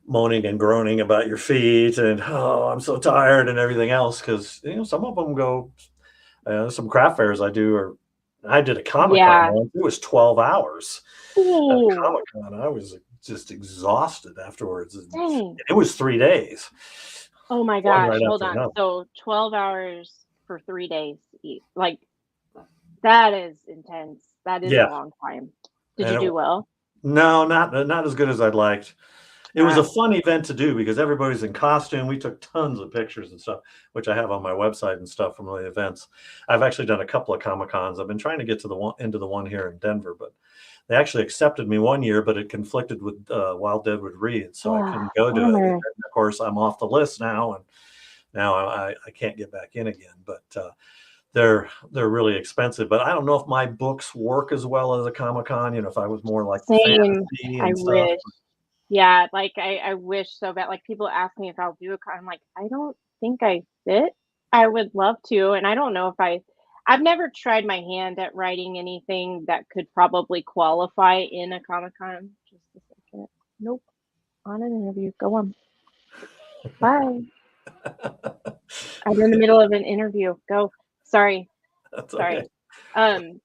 moaning and groaning about your feet and oh I'm so tired and everything else because some of them go some craft fairs I do or I did a Comic-Con yeah. once. It was 12 hours at a Ooh, Comic-Con. I was just exhausted afterwards. And dang. it was 3 days, Oh my one gosh, right hold after on. another. So 12 hours for 3 days. Like, that is intense. That is a Yeah, long time. Did and you do well? no, not as good as I'd liked. It was a Ah, fun event to do because everybody's in costume. We took tons of pictures and stuff, which I have on my website and stuff from the events. I've actually done a couple of Comic Cons. I've been trying to get to the one into the one here in Denver, but they actually accepted me one year, but it conflicted with Wild Deadwood Read, so I ah, couldn't go to it. And bummer. of course, I'm off the list now, and now I can't get back in again. But they're really expensive. But I don't know if my books work as well as a Comic-Con, if I was more like Same. fantasy I and stuff. wish. Yeah, like I wish so bad. Like people ask me if I'll do a con. I'm like, I don't think I fit. I would love to, and I don't know if I've never tried my hand at writing anything that could probably qualify in a Comic Con. Just a second. Nope. On an interview. Go on. Bye. I'm in the middle of an interview. Go. Sorry. That's okay. Sorry. Um,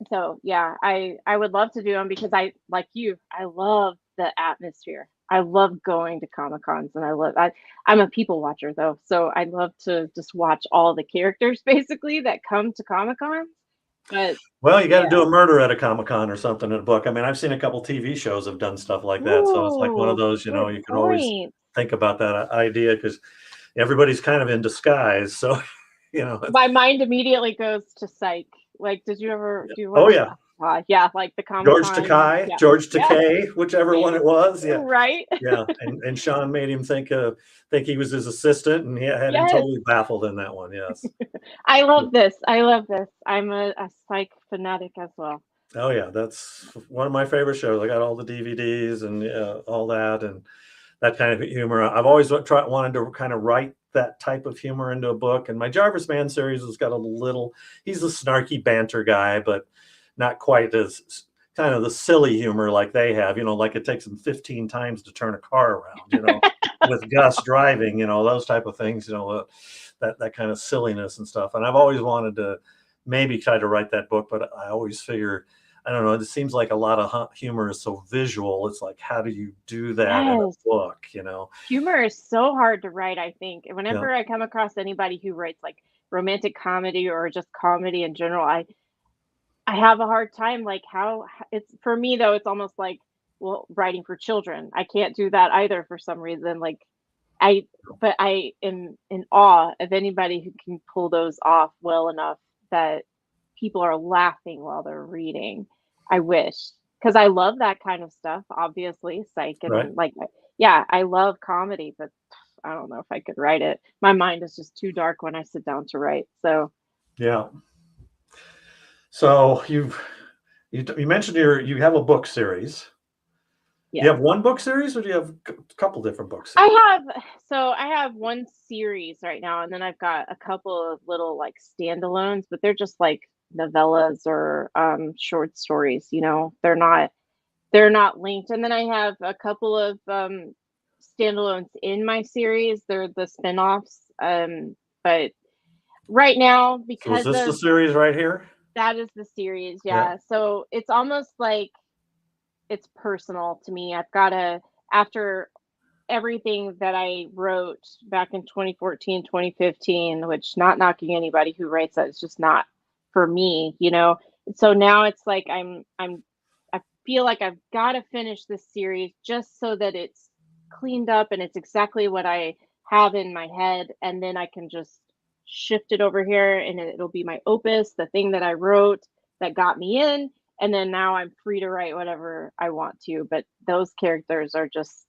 so yeah, I would love to do them because I like you. I love the atmosphere. I love going to Comic Cons, and I'm a people watcher though, so I love to just watch all the characters basically that come to Comic Cons. But Well, you got to yeah, do a murder at a Comic-Con or something in a book. I mean, I've seen a couple TV shows have done stuff like that, so it's like one of ooh, those, good you can always point. think about that idea because everybody's kind of in disguise. So, My mind immediately goes to Psych. Like, did you ever do you oh watch? yeah, Yeah, like the Comic Con. Yeah, George yeah, Takei, whichever one it was. Yeah, right. yeah, and Sean made him think he was his assistant, and he had him Yes. totally baffled in that one. Yes. I love this. I love this. I'm a Psych fanatic as well. Oh yeah, that's one of my favorite shows. I got all the DVDs and all that, and that kind of humor. I've always wanted to kind of write that type of humor into a book. And my Jarvis Man series has got a little. He's a snarky banter guy, but not quite as kind of the silly humor like they have. Like it takes them 15 times to turn a car around. With Gus driving. Those type of things. That kind of silliness and stuff. And I've always wanted to maybe try to write that book, but I always figure I don't know. It seems like a lot of humor is so visual. It's like, how do you do that in a Yes. book? Humor is so hard to write, I think. Yeah. Whenever I come across anybody who writes like romantic comedy or just comedy in general, I have a hard time like how it's for me though, it's almost like well, writing for children. I can't do that either for some reason. Like I but I am in awe of anybody who can pull those off well enough that people are laughing while they're reading. I wish because I love that kind of stuff, obviously, psych Right. and like yeah, I love comedy, but I don't know if I could write it. My mind is just too dark when I sit down to write. So Yeah. So you mentioned you have a book series. Do you yeah. have one book series or do you have a couple different books? I have one series right now, and then I've got a couple of little like standalones, but they're just like novellas or short stories, they're not linked. And then I have a couple of standalones in my series. They're the spin-offs. But right now, So is because this the of series right here? that is the series, Yeah. yeah. So it's almost like it's personal to me. I've got to after everything that I wrote back in 2014, 2015, which not knocking anybody who writes that, it's just not for me. So now it's like I feel like I've got to finish this series just so that it's cleaned up and it's exactly what I have in my head, and then I can just shift it over here and it'll be my opus, the thing that I wrote that got me in, and then now I'm free to write whatever I want to. But those characters are just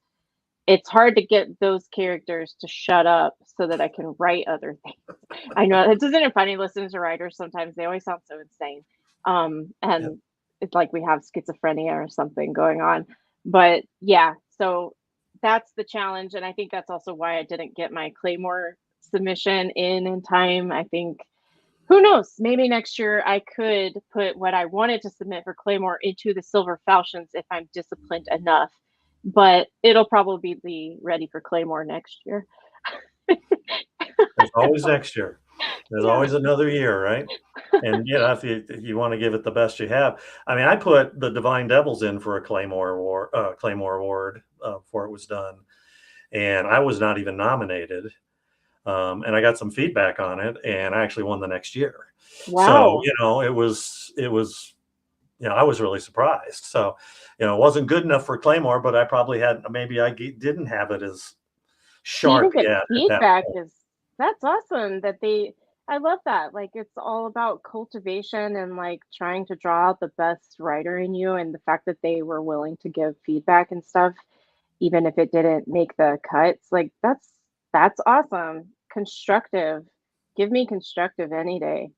it's hard to get those characters to shut up so that I can write other things. I know it isn't it funny listening to writers sometimes they always sound so insane. Yep. And it's like we have schizophrenia or something going on. But yeah, so that's the challenge. And I think that's also why I didn't get my Claymore submission in time. I think who knows? Maybe next year I could put what I wanted to submit for Claymore into the Silver Falchions if I'm disciplined enough. But it'll probably be ready for Claymore next year. There's always next year. There's Yeah. always another year, right? And if you want to give it the best you have. I mean, I put the Divine Devils in for a Claymore Award before it was done, and I was not even nominated. And I got some feedback on it, and I actually won the next year. So Wow. I was really surprised. So it wasn't good enough for Claymore, but I probably didn't have it as To even sharp get yet at that feedback point. is that's awesome that I love that. Like it's all about cultivation and like trying to draw out the best writer in you, and the fact that they were willing to give feedback and stuff even if it didn't make the cuts. Like that's awesome. Constructive. Give me constructive any day.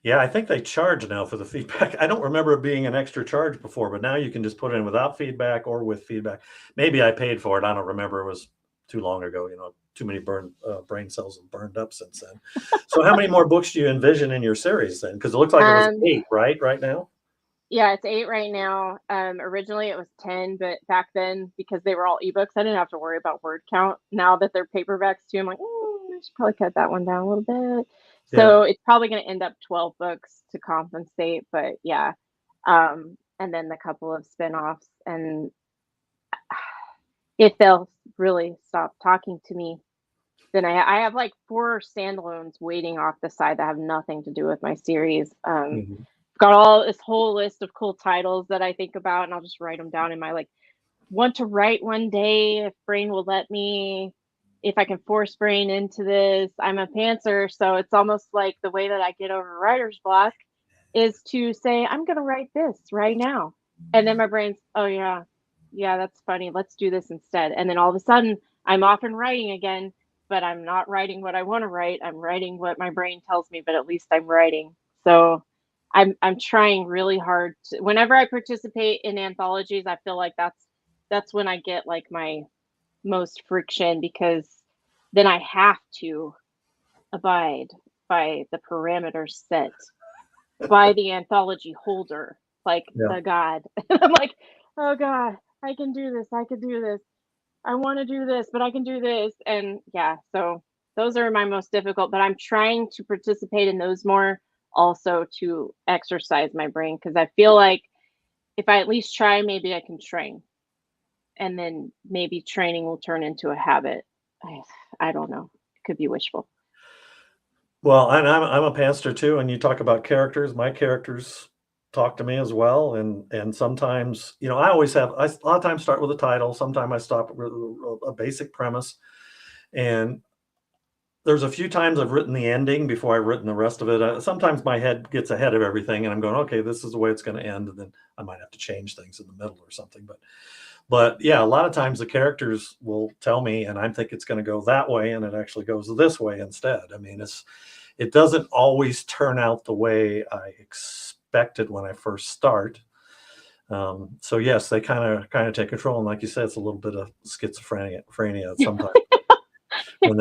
Yeah, I think they charge now for the feedback. I don't remember it being an extra charge before, but now you can just put it in without feedback or with feedback. Maybe I paid for it. I don't remember. It was too long ago. Too many brain cells have burned up since then. So, how many more books do you envision in your series then? Because it looks like it was Um, 8, right? Right now. yeah, it's 8 right now. Originally it was 10, but back then because they were all ebooks, I didn't have to worry about word count. Now that they're paperbacks too, I'm like, I should probably cut that one down a little bit. Yeah. So it's probably going to end up 12 books to compensate, but yeah. And then the couple of spin-offs, and if they'll really stop talking to me, then I have like 4 standalones waiting off the side that have nothing to do with my series. Mhm. Got all this whole list of cool titles that I think about, and I'll just write them down in my like want to write one day if brain will let me, if I can force brain into this. I'm a pantser, so it's almost like the way that I get over writer's block is to say I'm going to write this right now, and then my brain's, oh yeah, yeah, that's funny, let's do this instead. And then all of a sudden I'm off and writing again, but I'm not writing what I want to write, I'm writing what my brain tells me, but at least I'm writing. So I'm trying really hard to, whenever I participate in anthologies, I feel like that's when I get like my most friction, because then I have to abide by the parameters set by the anthology holder, like Yeah. the god. And I'm like, oh god, I can do this, I can do this, I want to do this, but I can do this. And yeah, so those are my most difficult, but I'm trying to participate in those more, also to exercise my brain, because I feel like if I at least try, maybe I can train, and then maybe training will turn into a habit. I don't know. It could be wishful. Well, and I'm a pantser too, and you talk about characters. My characters talk to me as well, and sometimes, I always have a lot of times start with a title. Sometimes I stop with a basic premise, and there's a few times I've written the ending before I've written the rest of it. Sometimes my head gets ahead of everything, and I'm going, okay, this is the way it's going to end, and then I might have to change things in the middle or something. But yeah, a lot of times the characters will tell me, and I think it's going to go that way, and it actually goes this way instead. I mean, it doesn't always turn out the way I expected when I first start. So yes, they kind of take control, and like you said, it's a little bit of schizophrenia sometimes when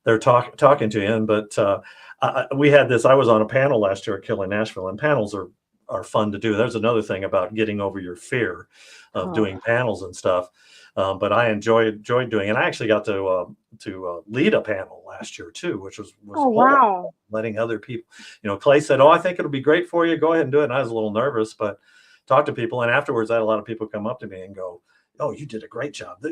they're talking to you. But we had this. I was on a panel last year at Killing Nashville, and panels are fun to do. There's another thing about getting over your fear of Oh, doing panels and stuff. But I enjoyed doing, and I actually got to lead a panel last year too, which was oh a whole lot of wow. fun, letting other people. Clay said, "Oh, I think it'll be great for you. Go ahead and do it." And I was a little nervous, but talked to people, and afterwards, I had a lot of people come up to me and go, "Oh, you did a great job.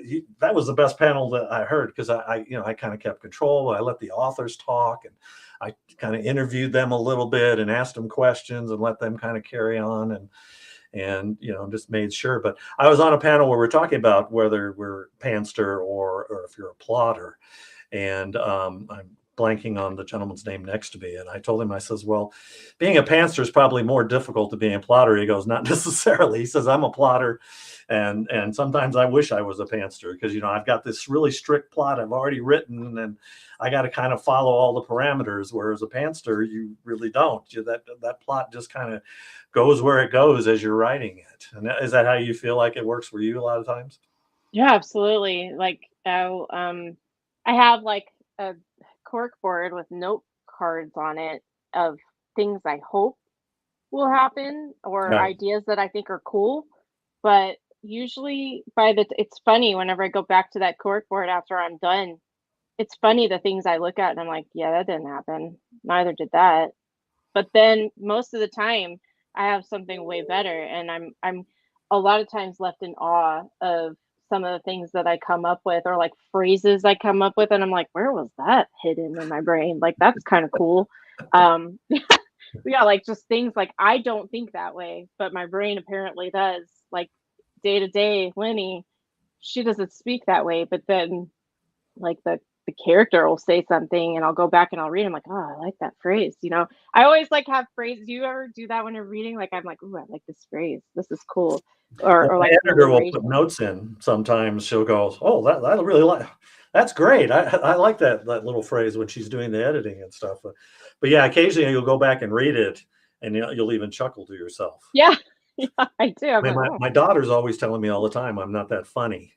That was the best panel that I heard," because I kind of kept control. I let the authors talk, and I kind of interviewed them a little bit and asked them questions and let them kind of carry on, and just made sure. But I was on a panel where we're talking about whether we're pantser or if you're a plotter, and I'm blanking on the gentleman's name next to me. And I told him, I says, well, being a pantser is probably more difficult than being a plotter. He goes, not necessarily. He says, I'm a plotter. And sometimes I wish I was a pantser, because, I've got this really strict plot I've already written, and I got to kind of follow all the parameters. Whereas a pantser, you really don't. That plot just kind of goes where it goes as you're writing it. And is that how you feel like it works for you a lot of times? Yeah, absolutely. Like, I have like a cork board with note cards on it of things I hope will happen or Right. ideas that I think are cool. But usually it's funny whenever I go back to that cork board after I'm done. It's funny the things I look at and I'm like, yeah, that didn't happen. Neither did that. But then most of the time I have something way better, and I'm a lot of times left in awe of some of the things that I come up with, or like phrases I come up with, and I'm like, where was that hidden in my brain? Like that's kind of cool. Um yeah, like just things like I don't think that way, but my brain apparently does. Like day to day, Lenny, she doesn't speak that way, but then like the character will say something and I'll go back and I'll read. I'm like, oh, I like that phrase. I always like have phrases. Do you ever do that when you're reading? Like I'm like, ooh, I like this phrase. This is cool. Or Well, or my like editor will put alliteration. notes in. Sometimes she'll go, "Oh, that I really like. That's great. I like that little phrase when she's doing the editing and stuff. But yeah, occasionally you'll go back and read it, and you'll even chuckle to yourself. Yeah, yeah, I do. I'm I mean, like, my oh, daughter's always telling me all the time I'm not that funny,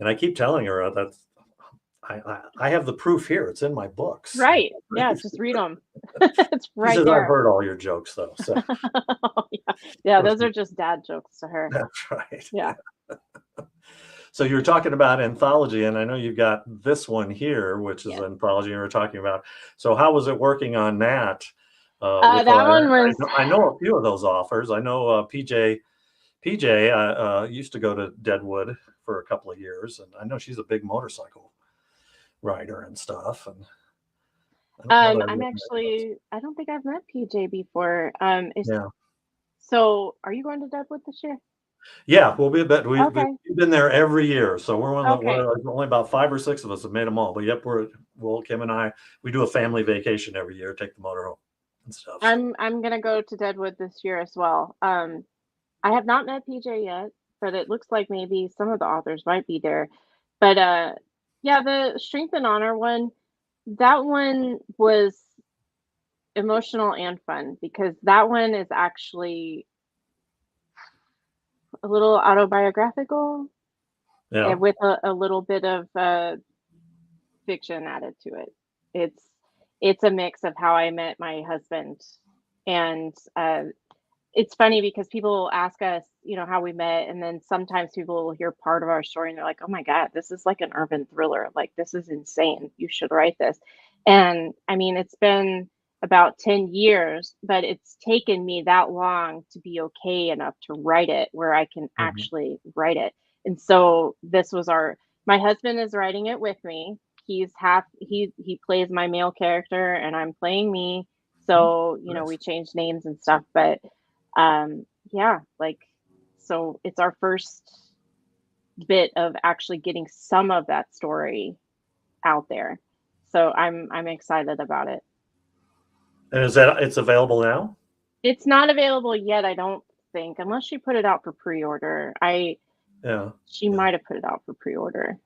and I keep telling her that I have the proof here. It's in my books. right. Yeah, just read them. It's She right says, "I've there. heard all your jokes, though." So Yeah. Yeah, those are just dad jokes to her. that's right. Yeah. So you're talking about anthology, and I know you've got this one here, which is Yes. anthology you were talking about. So how was it working on that? With That one was I know a few of those authors. I know PJ used to go to Deadwood for a couple of years, and I know she's a big motorcycle rider and stuff. And I don't know that I've I'm written any of those. actually I don't think I've met PJ before. Is Yeah. so are you going to Deadwood this year? Yeah, we'll be a bit. Okay. We've been there every year, so we're one of the Okay. only about 5 or 6 of us have made them all. But yep, Kim and I we do a family vacation every year, take the motor home and stuff. So I'm gonna go to Deadwood this year as well. I have not met PJ yet, but it looks like maybe some of the authors might be there. But yeah, the Strength and Honor one, that one was emotional and fun because that one is actually a little autobiographical yeah, and with a little bit of fiction added to it. It's it's a mix of how I met my husband, and it's funny because people ask us, you know, how we met, and then sometimes people will hear part of our story and they're like, "Oh my God, this is like an urban thriller. Like this is insane. You should write this." And I mean, it's been about 10 years, but it's taken me that long to be okay enough to write it where I can mhm, actually write it. And so this was our my husband is writing it with me. He plays my male character and I'm playing me. mm, So, you know, nice. we changed names and stuff, but yeah, like so it's our first bit of actually getting some of that story out there. So I'm excited about it. And it's available now? It's not available yet, I don't think, unless she put it out for pre-order. I Yeah, She yeah. might have put it out for pre-order.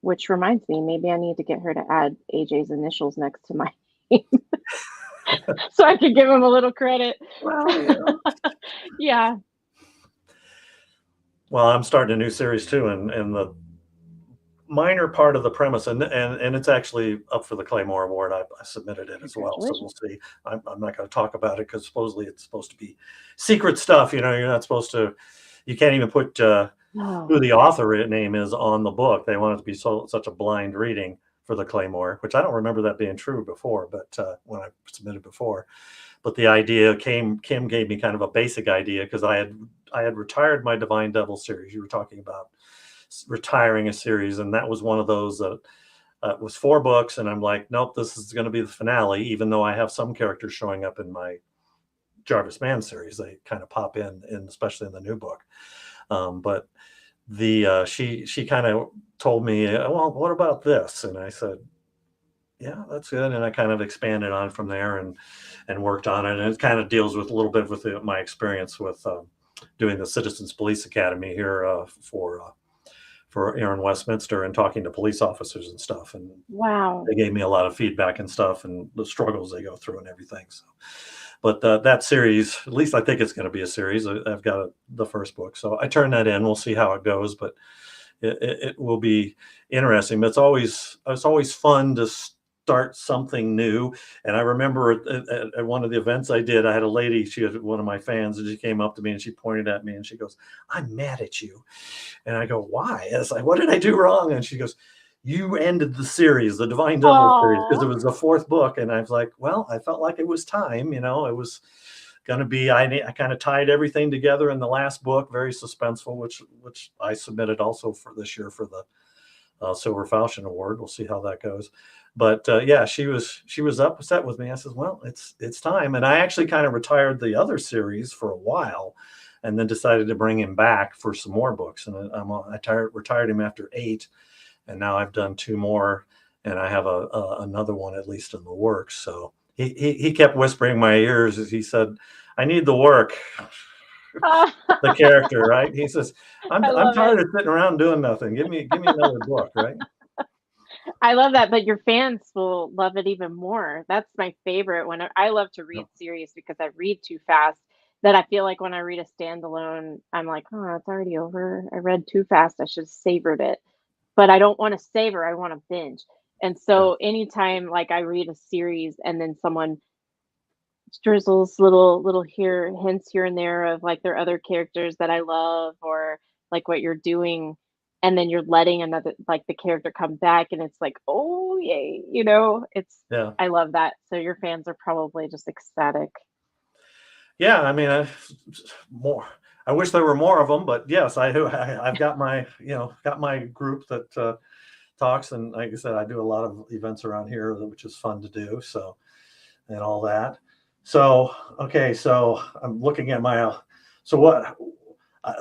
Which reminds me, maybe I need to get her to add AJ's initials next to my name so I could give him a little credit. Well, yeah. Yeah. Well, I'm starting a new series too, and the minor part of the premise, and it's actually up for the Claymore Award. I submitted it as well, so we'll Congratulations. see. I'm not going to talk about it because supposedly it's supposed to be secret stuff. You know, you're not supposed to. You can't even put who Oh, the author name is on the book. They want it to be such a blind reading for the Claymore, which I don't remember that being true before, but when I submitted before. But the idea Kim gave me kind of a basic idea because I had retired my Divine Devil series. You were talking about retiring a series, and that was one of those that was 4 books, and I'm like, nope, this is going to be the finale. Even though I have some characters showing up in my Jarvis Mann series, they kind of pop in especially in the new book. But the she kind of told me, well, what about this? And I said, yeah, that's good. And I kind of expanded on from there and worked on it. And it kind of deals with a little bit with my experience with doing the Citizens Police Academy here for Aaron Westminster and talking to police officers and stuff. And wow. they gave me a lot of feedback and stuff and the struggles they go through and everything. So, but that series, at least I think it's going to be a series. I've got the first book, so I turn that in. We'll see how it goes, but it will be interesting. But it's always fun to start something new. And I remember at one of the events I did, I had a lady. She was one of my fans, and she came up to me and she pointed at me and she goes, "I'm mad at you." And I go, "Why?" And it's like, "What did I do wrong?" And she goes, "You ended the series, the Divine Devil series, because it Oh, was the 4th book." And I was like, "Well, I felt like it was time, you know, it was going to be, I kind of tied everything together in the last book, very suspenseful, which I submitted also for this year for the Silver Falchion Award. We'll see how that goes." But yeah, she was upset with me. I said, "Well, it's time." And I actually kind of retired the other series for a while, and then decided to bring him back for some more books. And retired him after 8, and now I've done 2 more, and I have another one at least in the works. So he kept whispering in my ears as he said, "I need the work." The character, right? He says, I I'm love it. tired of sitting around doing nothing. Give me another book, right?" I love that, but your fans will love it even more. That's my favorite. When I love to read Yep. series because I read too fast. That I feel like when I read a standalone, I'm like, oh, it's already over. I read too fast. I should have savored it. But I don't want to savor. I want to binge. And Yeah. so anytime like I read a series and then someone drizzles little here hints here and there of like their other characters that I love or like what you're doing, and then you're letting another like the character come back and it's like, oh yay, it's Yeah. I love that. So your fans are probably just ecstatic. Yeah, I mean, more. I wish there were more of them, but yes, I've got my got my group that talks, and like I said, I do a lot of events around here, which is fun to do. So and all that. So okay, so I'm looking at my so what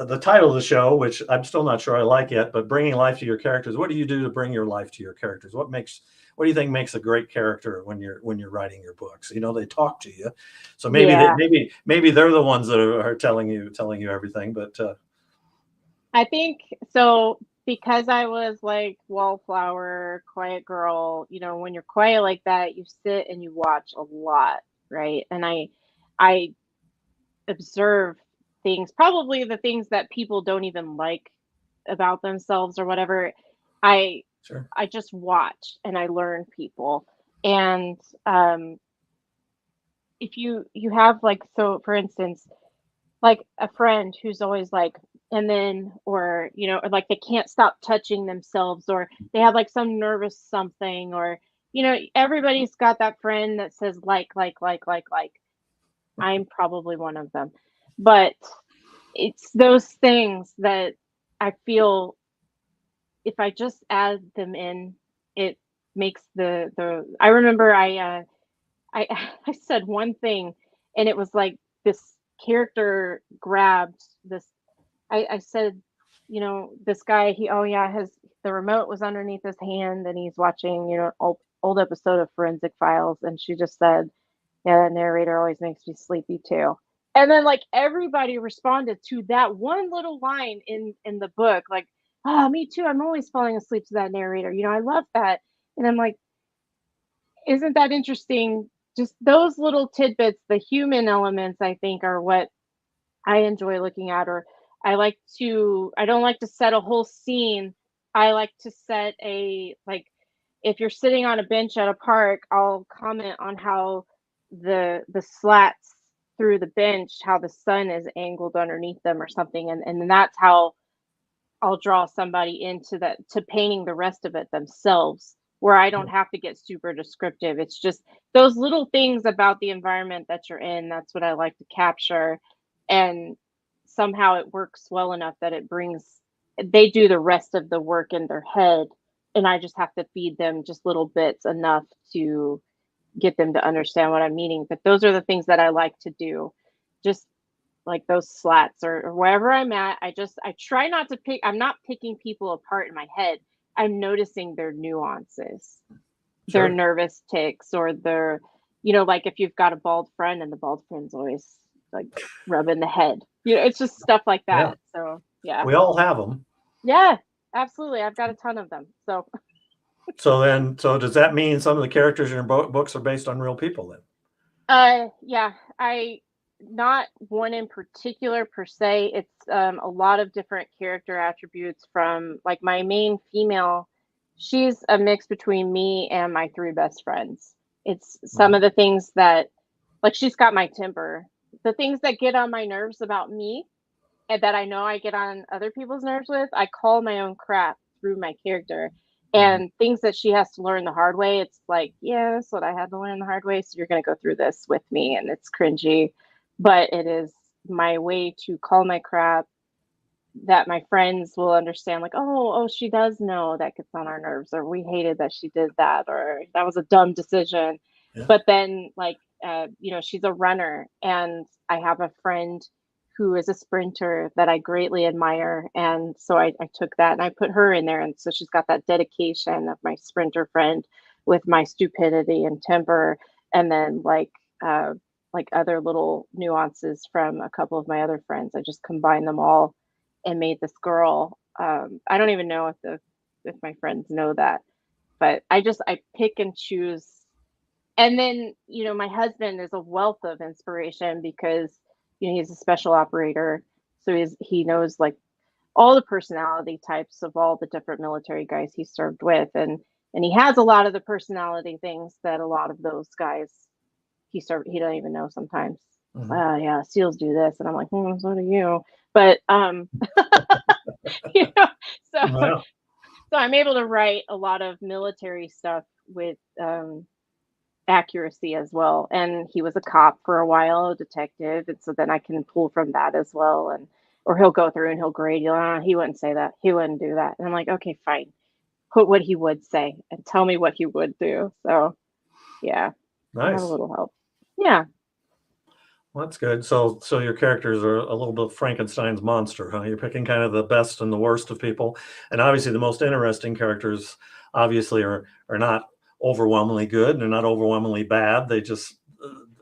the title of the show, which I'm still not sure I like yet, but bringing life to your characters. What do you do to bring your life to your characters? What do you think makes a great character when you're writing your books? They talk to you, so Yeah. maybe they're the ones that are telling you everything. But I think so because I was like wallflower, quiet girl, when you're quiet like that, you sit and you watch a lot, right? And I observe things, probably the things that people don't even like about themselves or whatever. I sure, I just watch and I learn people. And um if you have like, so for instance, like a friend who's always like, and then, or like they can't stop touching themselves, or they have like some nervous something, or everybody's got that friend that says like. I'm probably one of them. But it's those things that I feel if I just add them in, it makes the I remember I I said one thing and it was like this character grabbed this. I said, this guy, oh yeah, the remote was underneath his hand and he's watching, old episode of Forensic Files, and she just said, yeah, that narrator always makes me sleepy too. And then like everybody responded to that one little line in the book, like, oh, me too. I'm always falling asleep to that narrator. I love that. And I'm like, isn't that interesting? Just those little tidbits, the human elements, I think, are what I enjoy looking at. Or I don't like to set a whole scene. I like to set like, if you're sitting on a bench at a park, I'll comment on how the slats through the bench, how the sun is angled underneath them or something. And that's how I'll draw somebody into that, to painting the rest of it themselves, where I don't have to get super descriptive. It's just those little things about the environment that you're in. That's what I like to capture. And somehow it works well enough that they do the rest of the work in their head. And I just have to feed them just little bits enough to get them to understand what I'm meaning. But those are the things that I like to do. Just like those slats, or wherever I'm at, I try not to I'm not picking people apart in my head. I'm noticing their nuances, their sure, nervous ticks, or their, like if you've got a bald friend and the bald friend's always like rubbing the head. It's just stuff like yeah, that. So yeah. we all have them. Yeah, absolutely. I've got a ton of them. So So does that mean some of the characters in your books are based on real people then? yeah, I not one in particular per se. It's a lot of different character attributes from like my main female. She's a mix between me and my three best friends. It's some Mhm. of the things that, like, she's got my temper. The things that get on my nerves about me and that I know I get on other people's nerves with, I call my own crap through my character. Mhm. And things that she has to learn the hard way, it's like, yeah, that's what I had to learn the hard way. So you're going to go through this with me. And it's cringy, but it is my way to call my crap that my friends will understand. Like, oh, she does know that gets on our nerves, or we hated that she did that, or that was a dumb decision. Yeah. But then, like, she's a runner, and I have a friend who is a sprinter that I greatly admire. And so I took that and I put her in there. And so she's got that dedication of my sprinter friend with my stupidity and temper. And then like other little nuances from a couple of my other friends. I just combined them all and made this girl. I don't even know if my friends know that, But I pick and choose. And then, my husband is a wealth of inspiration because, he's a special operator. So he knows like all the personality types of all the different military guys he served with. And he has a lot of the personality things that a lot of those guys he don't even know sometimes. Yeah, SEALs do this. And I'm like, so do you. But, you know, so, Yeah. so I'm able to write a lot of military stuff with, accuracy as well. And he was a cop for a while, a detective, and so then I can pull from that as well. And or he'll go through and he'll grade you. He wouldn't say that. He wouldn't do that. And I'm like, okay, fine. Put what he would say and tell me what he would do. So yeah, I have a Nice. little help. Yeah. Well, that's good. So your characters are a little bit Frankenstein's monster, huh? You're picking kind of the best and the worst of people, and obviously the most interesting characters obviously are not overwhelmingly good and they're not overwhelmingly bad. They just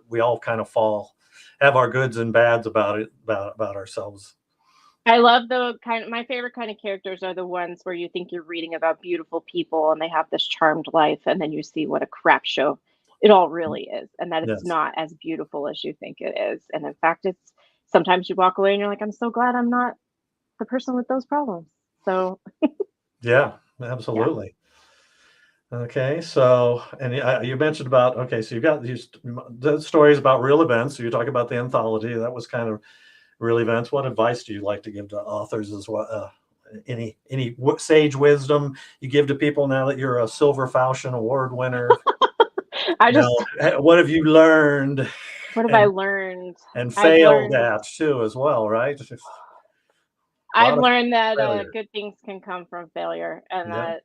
we all kind of have our goods and bads about it about ourselves. I love my favorite kind of characters are the ones where you think you're reading about beautiful people and they have this charmed life, and then you see what a crap show it all really is, and that it's Yes. not as beautiful as you think it is. And in fact, it's sometimes you walk away and you're like, I'm so glad I'm not the person with those problems. So Yeah, yeah. absolutely. Okay, so and you mentioned about okay, so you've got these the stories about real events. So you talk about the anthology. That was kind of real events. What advice do you like to give to authors as well? Any sage wisdom you give to people now that you're a Silver Falchion Award winner? I just What have you learned what have I and learned? I've failed learned at too as well, right? Just a I've lot of learned that failure. good things can come from failure, and Yeah. that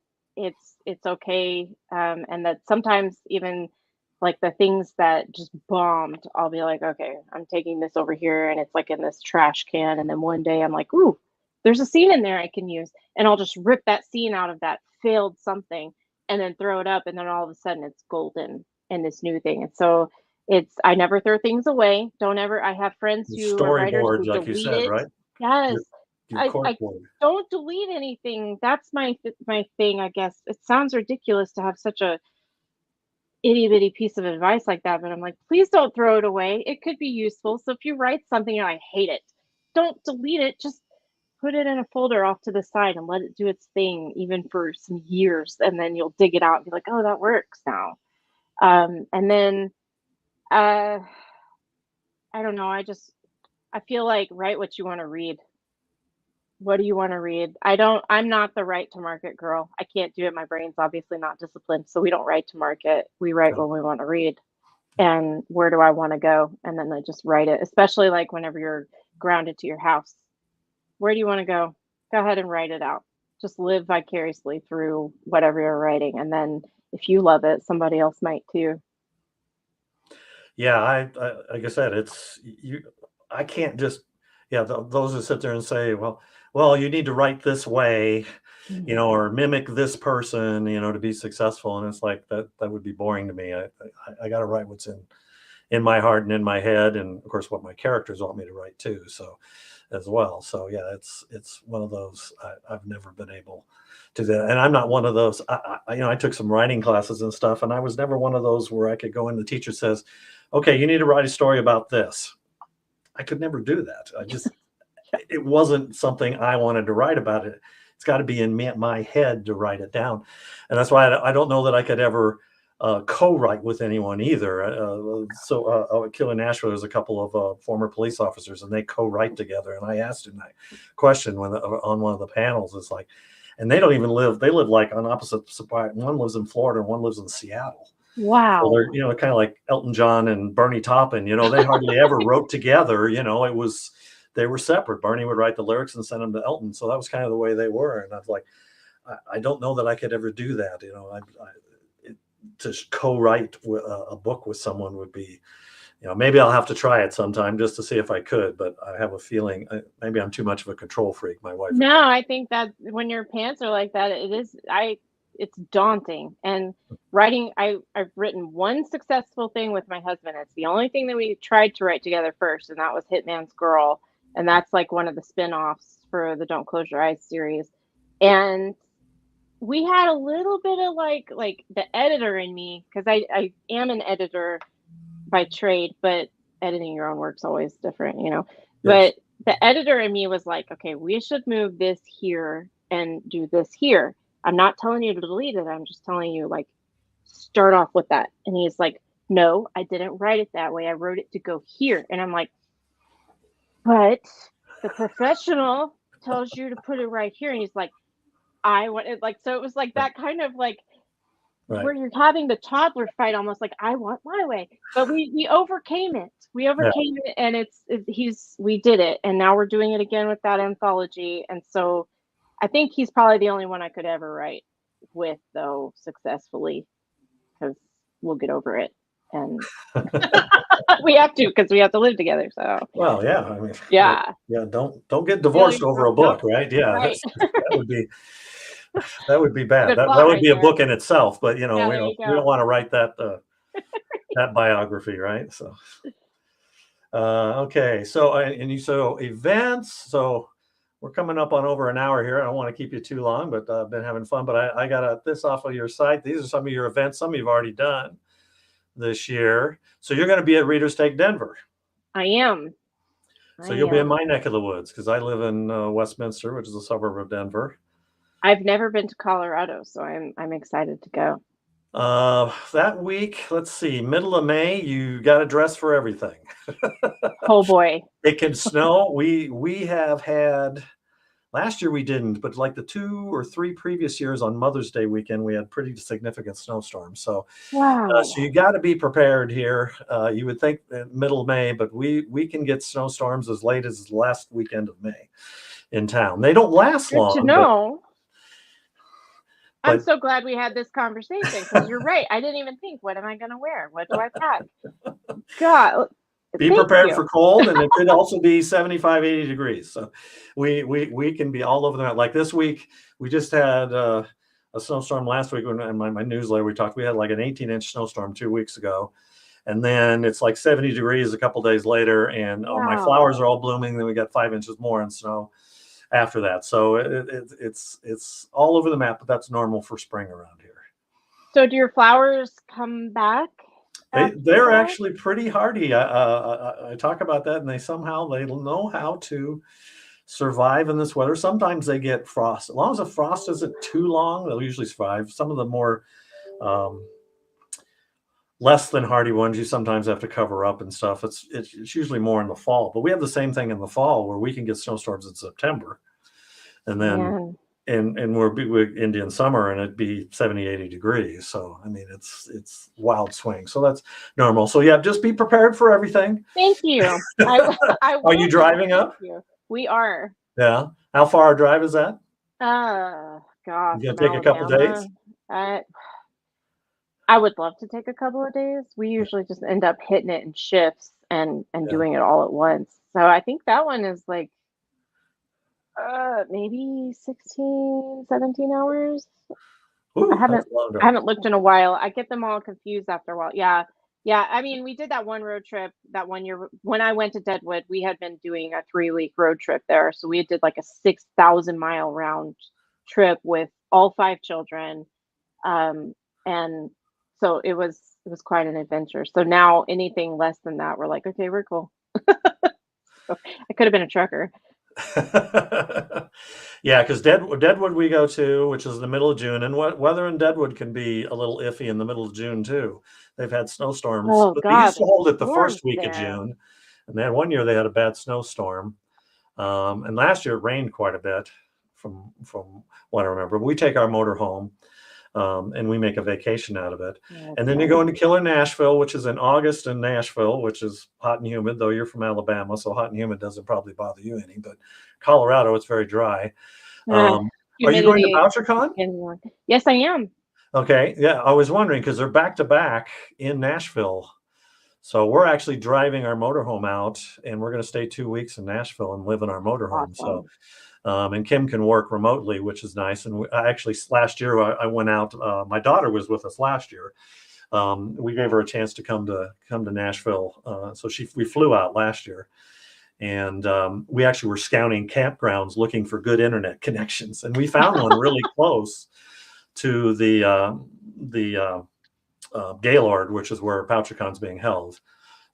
it's okay, and that sometimes even like the things that just bombed, I'll be like, okay, I'm taking this over here, and it's like in this trash can, and then one day I'm like, ooh, there's a scene in there I can use, and I'll just rip that scene out of that failed something, and then throw it up, and then all of a sudden it's golden in this new thing. And so I never throw things away. Don't ever. I have friends The who are writers storyboard, who like you delete said, it. right? Yes, Your your I cork board. don't delete anything. That's my thing, I guess. It sounds ridiculous to have such a itty bitty piece of advice like that, but I'm like, please don't throw it away. It could be useful. So if you write something and I hate it, don't delete it. Just put it in a folder off to the side and let it do its thing, even for some years, and then you'll dig it out and be like, oh, that works now. And then uh, I don't know. I feel like write what you want to read. What do you want to read? I'm not the right to market girl. I can't do it. My brain's obviously not disciplined. So we don't write to market. We write when we want to read. And where do I want to go? And then I just write it, especially like whenever you're grounded to your house. Where do you want to go? Go ahead and write it out. Just live vicariously through whatever you're writing. And then if you love it, somebody else might too. Yeah, I like I said, it's you. I can't just yeah. Those who sit there and say, well, you need to write this way, Mhm. or mimic this person, to be successful. And it's like that would be boring to me. I got to write what's in my heart and in my head, and of course what my characters want me to write too. So as well. So yeah, it's one of those I've never been able to do that. And I'm not one of those. I took some writing classes and stuff, and I was never one of those where I could go and the teacher says, "Okay, you need to write a story about this." I could never do that. It wasn't something I wanted to write about. It's got to be in my head to write it down, and that's why I don't know that I could ever co-write with anyone either. At Kill in Nashville, there's a couple of former police officers, and they co-write together. And I asked him that question on one of the panels. It's like, and they don't even live. They live like on opposite. One lives in Florida, and one lives in Seattle. So Wow. they're, kind of like Elton John and Bernie Taupin, they hardly ever wrote together. It was, they were separate. Bernie would write the lyrics and send them to Elton. So that was kind of the way they were. And I was like, I don't know that I could ever do that. To co-write a book with someone would be, maybe I'll have to try it sometime just to see if I could, but I have a feeling maybe I'm too much of a control freak. My wife would No, I think that when your pants are like that, it's daunting. And writing, I've written one successful thing with my husband. It's the only thing that we tried to write together first, and that was Hitman's Girl. And that's like one of the spin-offs for the Don't Close Your Eyes series. And we had a little bit of like the editor in me, because I am an editor by trade, but editing your own work's always different, you know. Yes. But the editor in me was like, okay, we should move this here and do this here. I'm not telling you to delete it. I'm just telling you, like, start off with that. And he's like, no, I didn't write it that way. I wrote it to go here. And I'm like, but the professional tells you to put it right here. And he's like, I want it, like, so it was like that kind of like Right. where you're having the toddler fight, almost like, I want my way. But we overcame it. We Yeah. overcame it, and we did it. And now we're doing it again with that anthology. And so I think he's probably the only one I could ever write with, though, successfully, because we'll get over it. And we have to, because we have to live together. So Well, yeah. I mean, yeah. yeah. Don't get divorced Feelings over a broken up. book, right? Yeah. Right. That would be bad. Good That plot would right be a there. book in itself. But you know, Yeah, we there you don't go. want to write that that biography, right? So. Okay, so events. So we're coming up on over an hour here. I don't want to keep you too long, but I've been having fun. But I got this off of your site. These are some of your events. Some you've already done this year. So you're going to be at Readers Take Denver. I am. So you'll be in my neck of the woods, because I live in Westminster, which is a suburb of Denver. I've never been to Colorado, so I'm excited to go. That week, let's see, middle of May, you got to dress for everything. Oh boy. It can snow. We have had, last year we didn't, but like the 2 or 3 previous years on Mother's Day weekend, we had pretty significant snowstorms. So, Wow. so you got to be prepared here. You would think middle of May, but we can get snowstorms as late as the last weekend of May in town. They don't last Good long. to know. I'm But so glad we had this conversation, because you're right. I didn't even think, what am I going to wear? What do I pack? God, be thank prepared you. for cold, and it could also be 75, 80 degrees. So we can be all over the map. Like this week, we just had a snowstorm last week. When in my newsletter we talked, we had like an 18-inch snowstorm 2 weeks ago. And then it's like 70 degrees a couple days later, and my Wow. flowers are all blooming. Then we got 5 inches more in snow after that. So it's all over the map, but that's normal for spring around here. So do your flowers come back? They're actually pretty hardy. I talk about that, and they know how to survive in this weather. Sometimes they get frost. As long as the frost isn't too long, they'll usually survive. Some of the more less than hardy ones, you sometimes have to cover up and stuff. It's usually more in the fall, but we have the same thing in the fall, where we can get snowstorms in September, and then and we're Indian summer, and it'd be 70, 80 degrees. So I mean, it's wild swing. So that's normal. So yeah, just be prepared for everything. Thank you. Are you driving up? We are. Yeah. How far a drive is that? Gosh, You gonna take a couple days? I would love to take a couple of days. We usually just end up hitting it in shifts and doing it all at once. So I think that one is like maybe 16, 17 hours. Ooh, I haven't looked in a while. I get them all confused after a while. Yeah. I mean, we did that one road trip that one year when I went to Deadwood. We had been doing a 3-week road trip there, so we did like a 6,000-mile round trip with all 5 children, and so it was quite an adventure. So now anything less than that, we're like, okay, we're cool. So I could have been a trucker. Yeah, because Deadwood we go to, which is the middle of June, and weather in Deadwood can be a little iffy in the middle of June too. They've had snowstorms. Oh But God, they used to hold it the first week there. of June, and then one year they had a bad snowstorm, and last year it rained quite a bit, from what I remember. But we take our motor home. And we make a vacation out of it. And then you go into Killer Nashville, which is in August in Nashville, which is hot and humid, though you're from Alabama, so hot and humid doesn't probably bother you any. But Colorado, it's very dry. Are you going to BoucherCon? Yes, I am. Okay. Yeah, I was wondering, because they're back to back in Nashville. So we're actually driving our motorhome out, and we're going to stay 2 weeks in Nashville and live in our motorhome. Awesome. So and Kim can work remotely, which is nice. And actually, last year I went out. My daughter was with us last year. We gave her a chance to come to Nashville. So we flew out last year, and we actually were scouting campgrounds looking for good internet connections, and we found one really close. to the Gaylord, which is where PoucherCon's being held.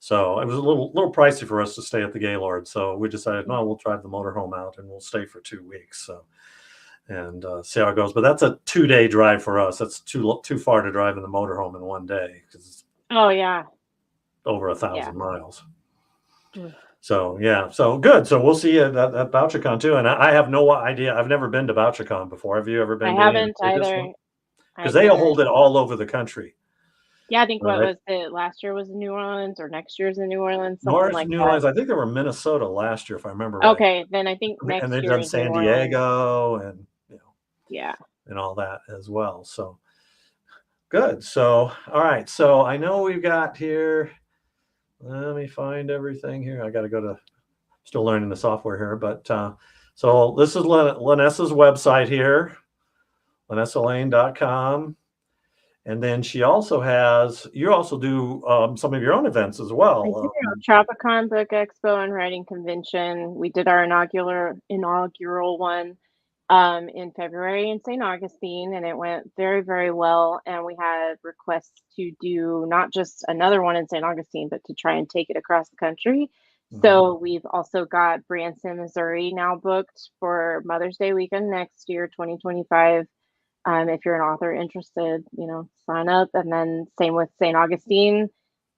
So it was a little pricey for us to stay at the Gaylord. So we decided, no, we'll drive the motorhome out and we'll stay for 2 weeks. So and see how it goes. But that's a 2-day drive for us. That's too far to drive in the motorhome in one day because it's over 1,000 miles. So yeah, so good. So we'll see you at BoucherCon too. And I have no idea. I've never been to BoucherCon before. Have you ever been? I haven't either. Because they hold it all over the country. Yeah, I think what was it? Last year was in New Orleans, or next year's in New Orleans, something like New that. Orleans. I think they were in Minnesota last year, if I remember right. Okay, then I think next year. And they've done San Diego and and all that as well. So good. So all right. So I know we've got here. Let me find everything here. I got to go to. Still learning the software here, but so this is Lynessa's website here, LynessaLayne.com. And then she also has, you also do some of your own events as well. I do. Tropicon Book Expo and Writing Convention. We did our inaugural one in February in St. Augustine, and it went very, very well. And we had requests to do not just another one in St. Augustine, but to try and take it across the country. So we've also got Branson, Missouri now booked for Mother's Day weekend next year, 2025. If you're an author interested, sign up. And then same with St. Augustine.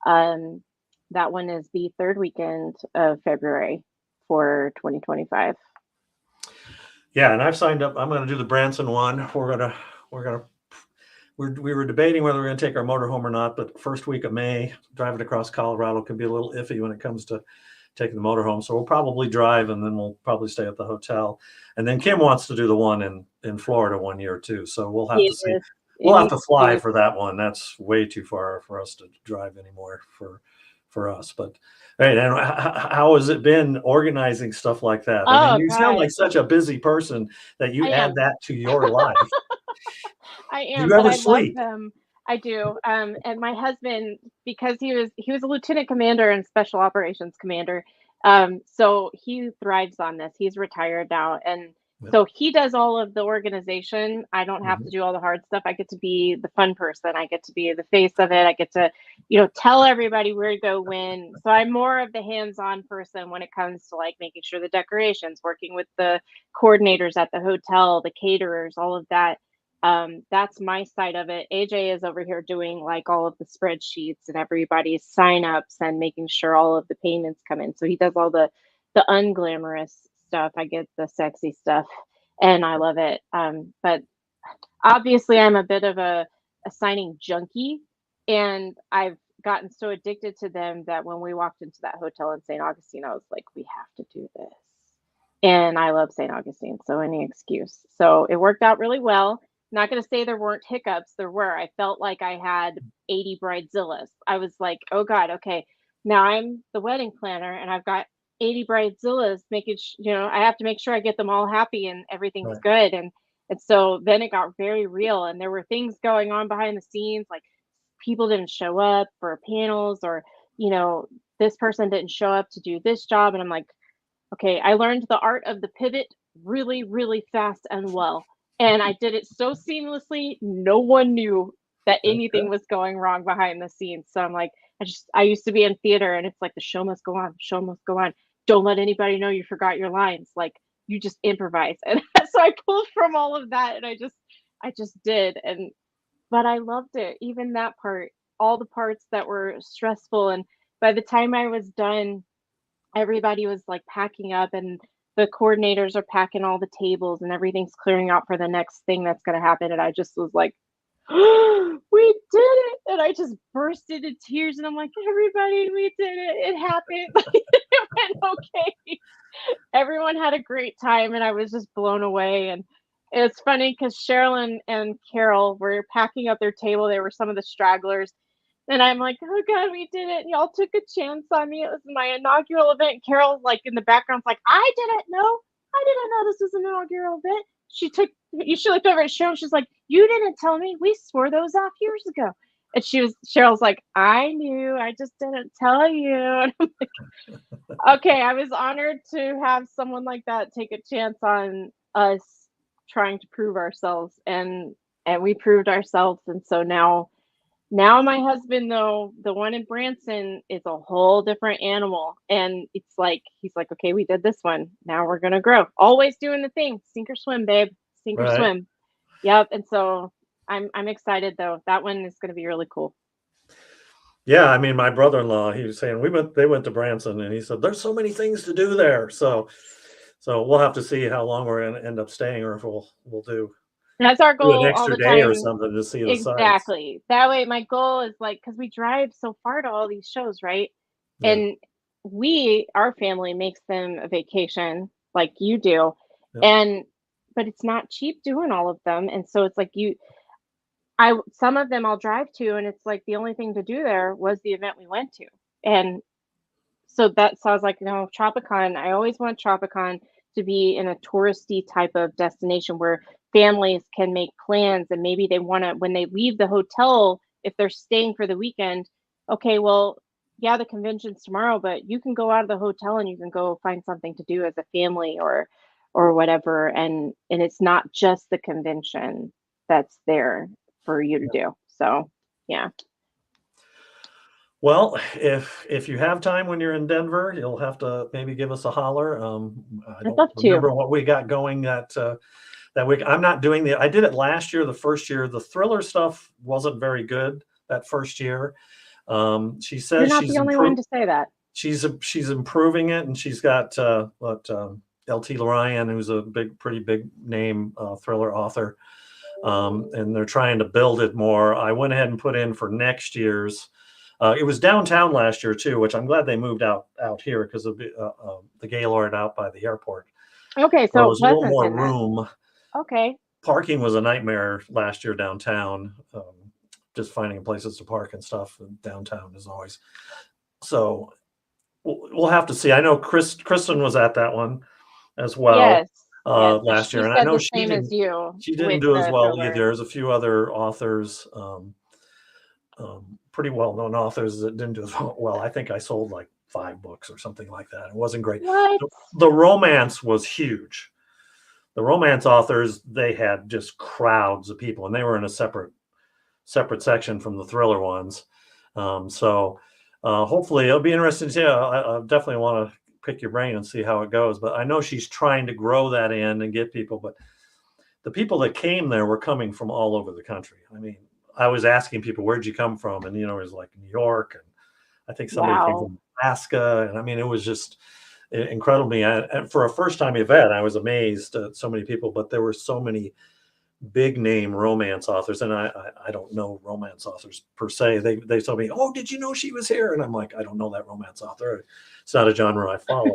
That one is the third weekend of February for 2025. Yeah, and I've signed up. I'm going to do the Branson one. We were debating whether we're going to take our motorhome or not, but first week of May, driving across Colorado can be a little iffy when it comes to taking the motorhome. So we'll probably drive, and then we'll probably stay at the hotel. And then Kim wants to do the one in Florida 1 year too. So we'll have to see. We'll have to fly for that one. That's way too far for us to drive anymore for us. But right, and how has it been organizing stuff like that? I mean, you sound like such a busy person that you add that to your life. I am. Do you ever sleep? I love them. I do. And my husband, because he was a lieutenant commander and special operations commander, so he thrives on this. He's retired now, and so he does all of the organization. I don't have to do all the hard stuff. I get to be the fun person. I get to be the face of it. I get to, tell everybody where to go when. So I'm more of the hands-on person when it comes to like making sure the decorations, working with the coordinators at the hotel, the caterers, all of that. That's my side of it. AJ is over here doing like all of the spreadsheets and everybody's signups and making sure all of the payments come in. So he does all the unglamorous stuff. I get the sexy stuff, and I love it. But obviously, I'm a bit of a signing junkie, and I've gotten so addicted to them that when we walked into that hotel in St. Augustine, I was like, we have to do this. And I love St. Augustine, so any excuse. So it worked out really well. Not going to say there weren't hiccups. There were. I felt like I had 80 bridezillas. I was like, oh God, okay. Now I'm the wedding planner and I've got 80 bridezillas making, I have to make sure I get them all happy and everything's good. And so then it got very real, and there were things going on behind the scenes, like people didn't show up for panels, or, this person didn't show up to do this job. And I'm like, okay, I learned the art of the pivot really, really fast and well. And I did it so seamlessly, no one knew that anything was going wrong behind the scenes. So I'm like, I used to be in theater, and it's like the show must go on, the show must go on. Don't let anybody know you forgot your lines. Like, you just improvise. And so I pulled from all of that, and I just did. But I loved it. Even that part, all the parts that were stressful. And by the time I was done, everybody was like packing up, and the coordinators are packing all the tables, and everything's clearing out for the next thing that's going to happen. And I just was like, oh, we did it. And I just burst into tears, and I'm like, everybody, we did it. It happened. It went okay. Everyone had a great time, and I was just blown away. And it's funny because Cheryl and Carol were packing up their table. They were some of the stragglers. And I'm like, oh God, we did it. And y'all took a chance on me. It was my inaugural event. Carol's like in the background's like, I didn't know this was an inaugural event. She looked over at Cheryl. She's like, you didn't tell me. We swore those off years ago. And Cheryl's like, I knew, I just didn't tell you. And I'm like, okay, I was honored to have someone like that take a chance on us trying to prove ourselves. And and we proved ourselves. And so now my husband, though, the one in Branson is a whole different animal. And it's like he's like, okay, we did this one. Now we're gonna grow. Always doing the thing. Sink or swim, babe. Sink or Right. swim. Yep. And so I'm excited though. That one is gonna be really cool. Yeah, I mean, my brother-in-law, he was saying they went to Branson, and he said there's so many things to do there. So we'll have to see how long we're gonna end up staying, or if we'll That's our do an goal all extra the day or time. something to see the sights. Exactly. That way, my goal is like, because we drive so far to all these shows, right? Yeah, And our family makes them a vacation like you do. yeah, And, but it's not cheap doing all of them. And so it's like some of them I'll drive to, and it's like the only thing to do there was the event we went to. And so I was like, no, Tropicon. I always want Tropicon to be in a touristy type of destination where families can make plans, and maybe they want to, when they leave the hotel, if they're staying for the weekend, okay, well, yeah, the convention's tomorrow, but you can go out of the hotel and you can go find something to do as a family or whatever. And it's not just the convention that's there for you to yeah. do. So yeah, Well, if you have time when you're in Denver, you'll have to maybe give us a holler. I I'd don't love to. remember what we got going that week. I'm not doing I did it last year, the first year. The thriller stuff wasn't very good that first year. She You're says not the only one to say that. she's improving it, and she's got LT Lorian, who's a pretty big name thriller author, and they're trying to build it more. I went ahead and put in for next year's. It was downtown last year too, which I'm glad they moved out here because of the Gaylord out by the airport. Okay, So it so was a little more Pleasanton then. room. Okay. Parking was a nightmare last year downtown. Just finding places to park and stuff downtown is always so. We'll have to see. I know Kristen was at that one as well Yes. Yes. So last she year, and I said know the same as you she didn't with do as the well either. thriller. There's a few other authors, pretty well-known authors that didn't do as well. I think I sold like 5 books or something like that. It wasn't great. What? The romance was huge. The romance authors, they had just crowds of people, and they were in a separate section from the thriller ones. So hopefully it'll be interesting to see. I definitely want to pick your brain and see how it goes. But I know she's trying to grow that in and get people. But the people that came there were coming from all over the country. I mean, I was asking people, where'd you come from? And, it was like New York. And I think somebody came Wow. from Alaska. And I mean, it was just incredibly. And for a first time event, I was amazed at so many people, but there were so many big name romance authors, and I don't know romance authors per se. They told me, "Oh, did you know she was here?" And I'm like, "I don't know that romance author. It's not a genre I follow."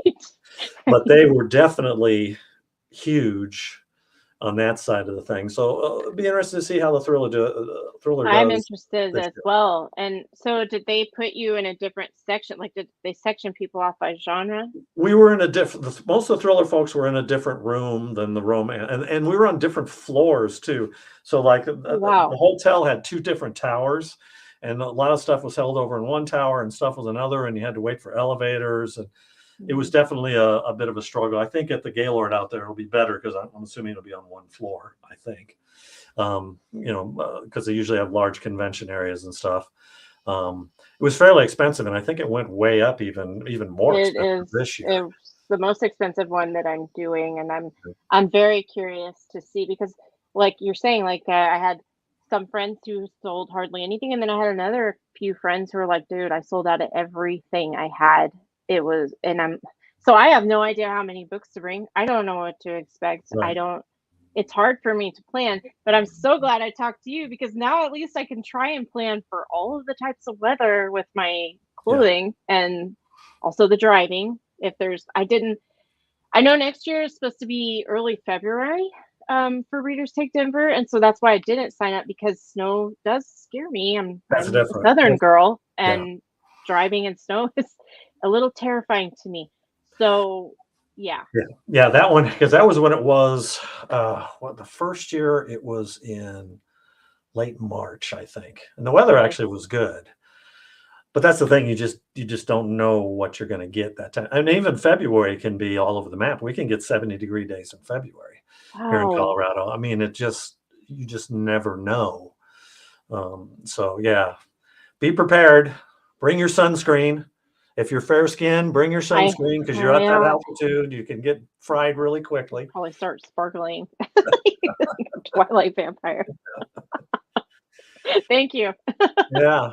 But they were definitely huge on that side of the thing. So it'll be interesting to see how the thriller I'm does interested this as year. well. And so did they put you in a different section? Like did they section people off by genre? We were in a different. Most of the thriller folks were in a different room than the romance, and we were on different floors too. So like Oh the wow. hotel had 2 different towers, and a lot of stuff was held over in one tower, and stuff was another, and you had to wait for elevators, and it was Mhm. definitely a bit of a struggle. I think at the Gaylord out there it'll be better because I'm assuming it'll be on one floor. I think, because they usually have large convention areas and stuff. It was fairly expensive, and I think it went way up, even more It expensive is this year. it's the most expensive one that I'm doing, and I'm very curious to see because, like you're saying, like I had some friends who sold hardly anything, and then I had another few friends who were like, "Dude, I sold out of everything I had." It was, and so I have no idea how many books to bring. I don't know what to expect. I Right. don't. It's hard for me to plan, but I'm so glad I talked to you because now at least I can try and plan for all of the types of weather with my Yeah. clothing and also the driving. If there's, I know next year is supposed to be early February for Readers Take Denver, and so that's why I didn't sign up because snow does scare me. That's I'm a different. Southern girl, Yeah. and driving in snow is a little terrifying to me. So yeah, Yeah. Yeah, that one, because that was when it was, the first year it was in late March, I think, and the weather nice. actually was good. But that's the thing, you just don't know what you're gonna get that time. And even February can be all over the map. We can get 70-degree days in February here in Wow. Colorado. I mean, it just you just never know. So yeah, be prepared. Bring your sunscreen. If you're fair skinned, bring your I sunscreen because you're I at that am altitude. You can get fried really quickly. probably start sparkling. Twilight vampire. Thank you. Yeah.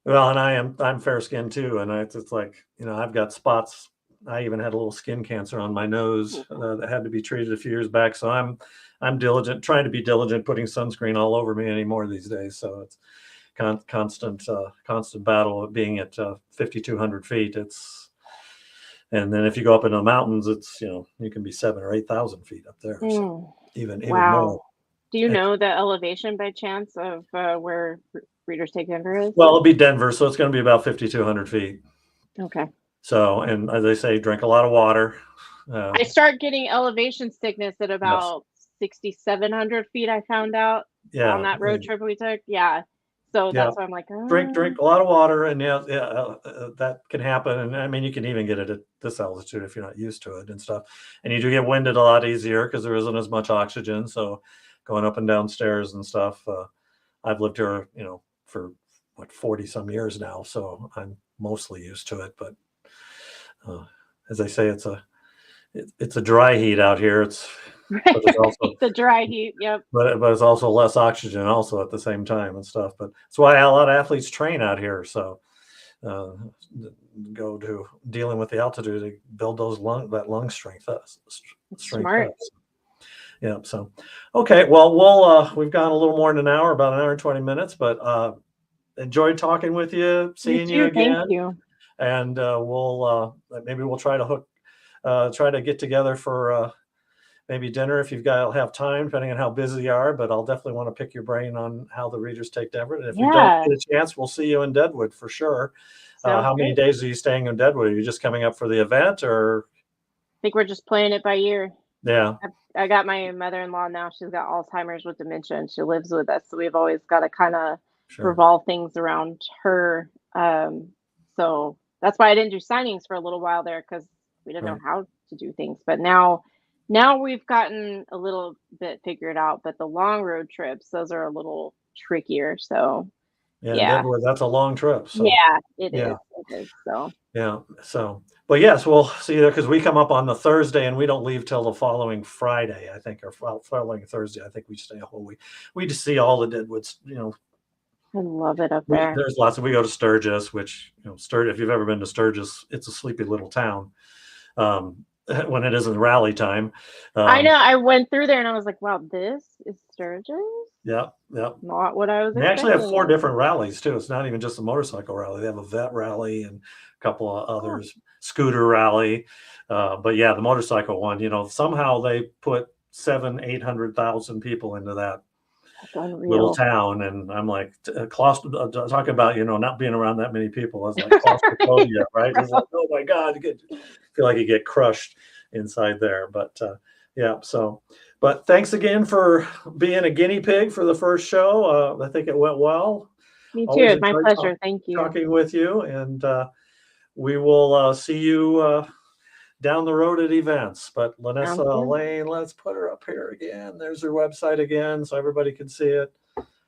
Well, and I'm fair skinned too. And it's like, I've got spots. I even had a little skin cancer on my nose that had to be treated a few years back. So I'm diligent, trying to be diligent, putting sunscreen all over me anymore these days. So it's constant battle of being at 5,200 feet. And then if you go up into the mountains, it's, you can be 7,000 or 8,000 feet up there. So even more. Wow. Do you know the elevation by chance of where Readers Take Denver is? Well, it'll be Denver, so it's going to be about 5,200 feet. Okay. So, and as I say, drink a lot of water. I start getting elevation sickness at Yes. about 6,700 feet. I found out on that road trip we took. Yeah. So that's why I'm like, drink a lot of water, and that can happen. And I mean, you can even get it at this altitude if you're not used to it and stuff. And you do get winded a lot easier because there isn't as much oxygen. So going up and down stairs and stuff. I've lived here, for 40 some years now, so I'm mostly used to it. But as I say, it's a dry heat out here. But it's also the dry heat. Yep. But it's also less oxygen also at the same time and stuff. But that's why a lot of athletes train out here. So go to dealing with the altitude to build that lung strength. Smart. Up. Yeah. So, okay. Well, we've gone a little more than an hour, about an hour and 20 minutes, but enjoyed talking with you, seeing you again. Thank you. And maybe we'll try to get together for maybe dinner if have time, depending on how busy you are. But I'll definitely want to pick your brain on how the Readers Take Denver. And if we don't get a chance, we'll see you in Deadwood for sure. How many days are you staying in Deadwood? Are you just coming up for the event, or? I think we're just playing it by ear. Yeah. I got my mother-in-law now. She's got Alzheimer's with dementia, and she lives with us. So we've always got to kind of revolve things around her. So that's why I didn't do signings for a little while there, because we didn't know how to do things. But now we've gotten a little bit figured out. But the long road trips, those are a little trickier. So Deadwood, that's a long trip. So. Yeah, it is. It is. So. Yeah. So, but yes, we'll see you there because we come up on the Thursday and we don't leave till the following Friday, I think, or following Thursday. I think we stay a whole week. We just see all the Deadwoods, I love it up there. There's lots we go to Sturgis, which, Sturgis, if you've ever been to Sturgis, it's a sleepy little town. When it isn't rally time. I know. I went through there and I was like, wow, this is Sturgis? Yep. Not what I was expecting. They actually have 4 different rallies too. It's not even just a motorcycle rally. They have a vet rally and a couple of others, scooter rally. But yeah, the motorcycle one, somehow they put 700,000-800,000 people into that little town. And I'm like, talking about, not being around that many people. I was like, claustrophobia, right? It's like, oh my God, feel like you get crushed inside there. But but thanks again for being a guinea pig for the first show. I think it went well. Me too. It's my pleasure. Thank you. Talking with you. And we will see you down the road at events. But Lynessa Layne, let's put her up here again. There's her website again so everybody can see it.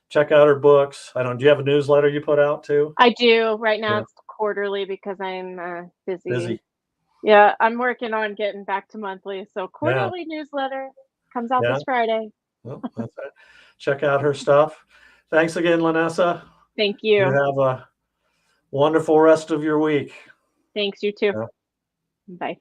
Check out her books. Do you have a newsletter you put out too? I do. Right now it's quarterly because I'm busy. Yeah, I'm working on getting back to monthly. So quarterly newsletter comes out this Friday. Well, that's it. Check out her stuff. Thanks again, Lynessa. Thank you. You have a wonderful rest of your week. Thanks, you too. Bye.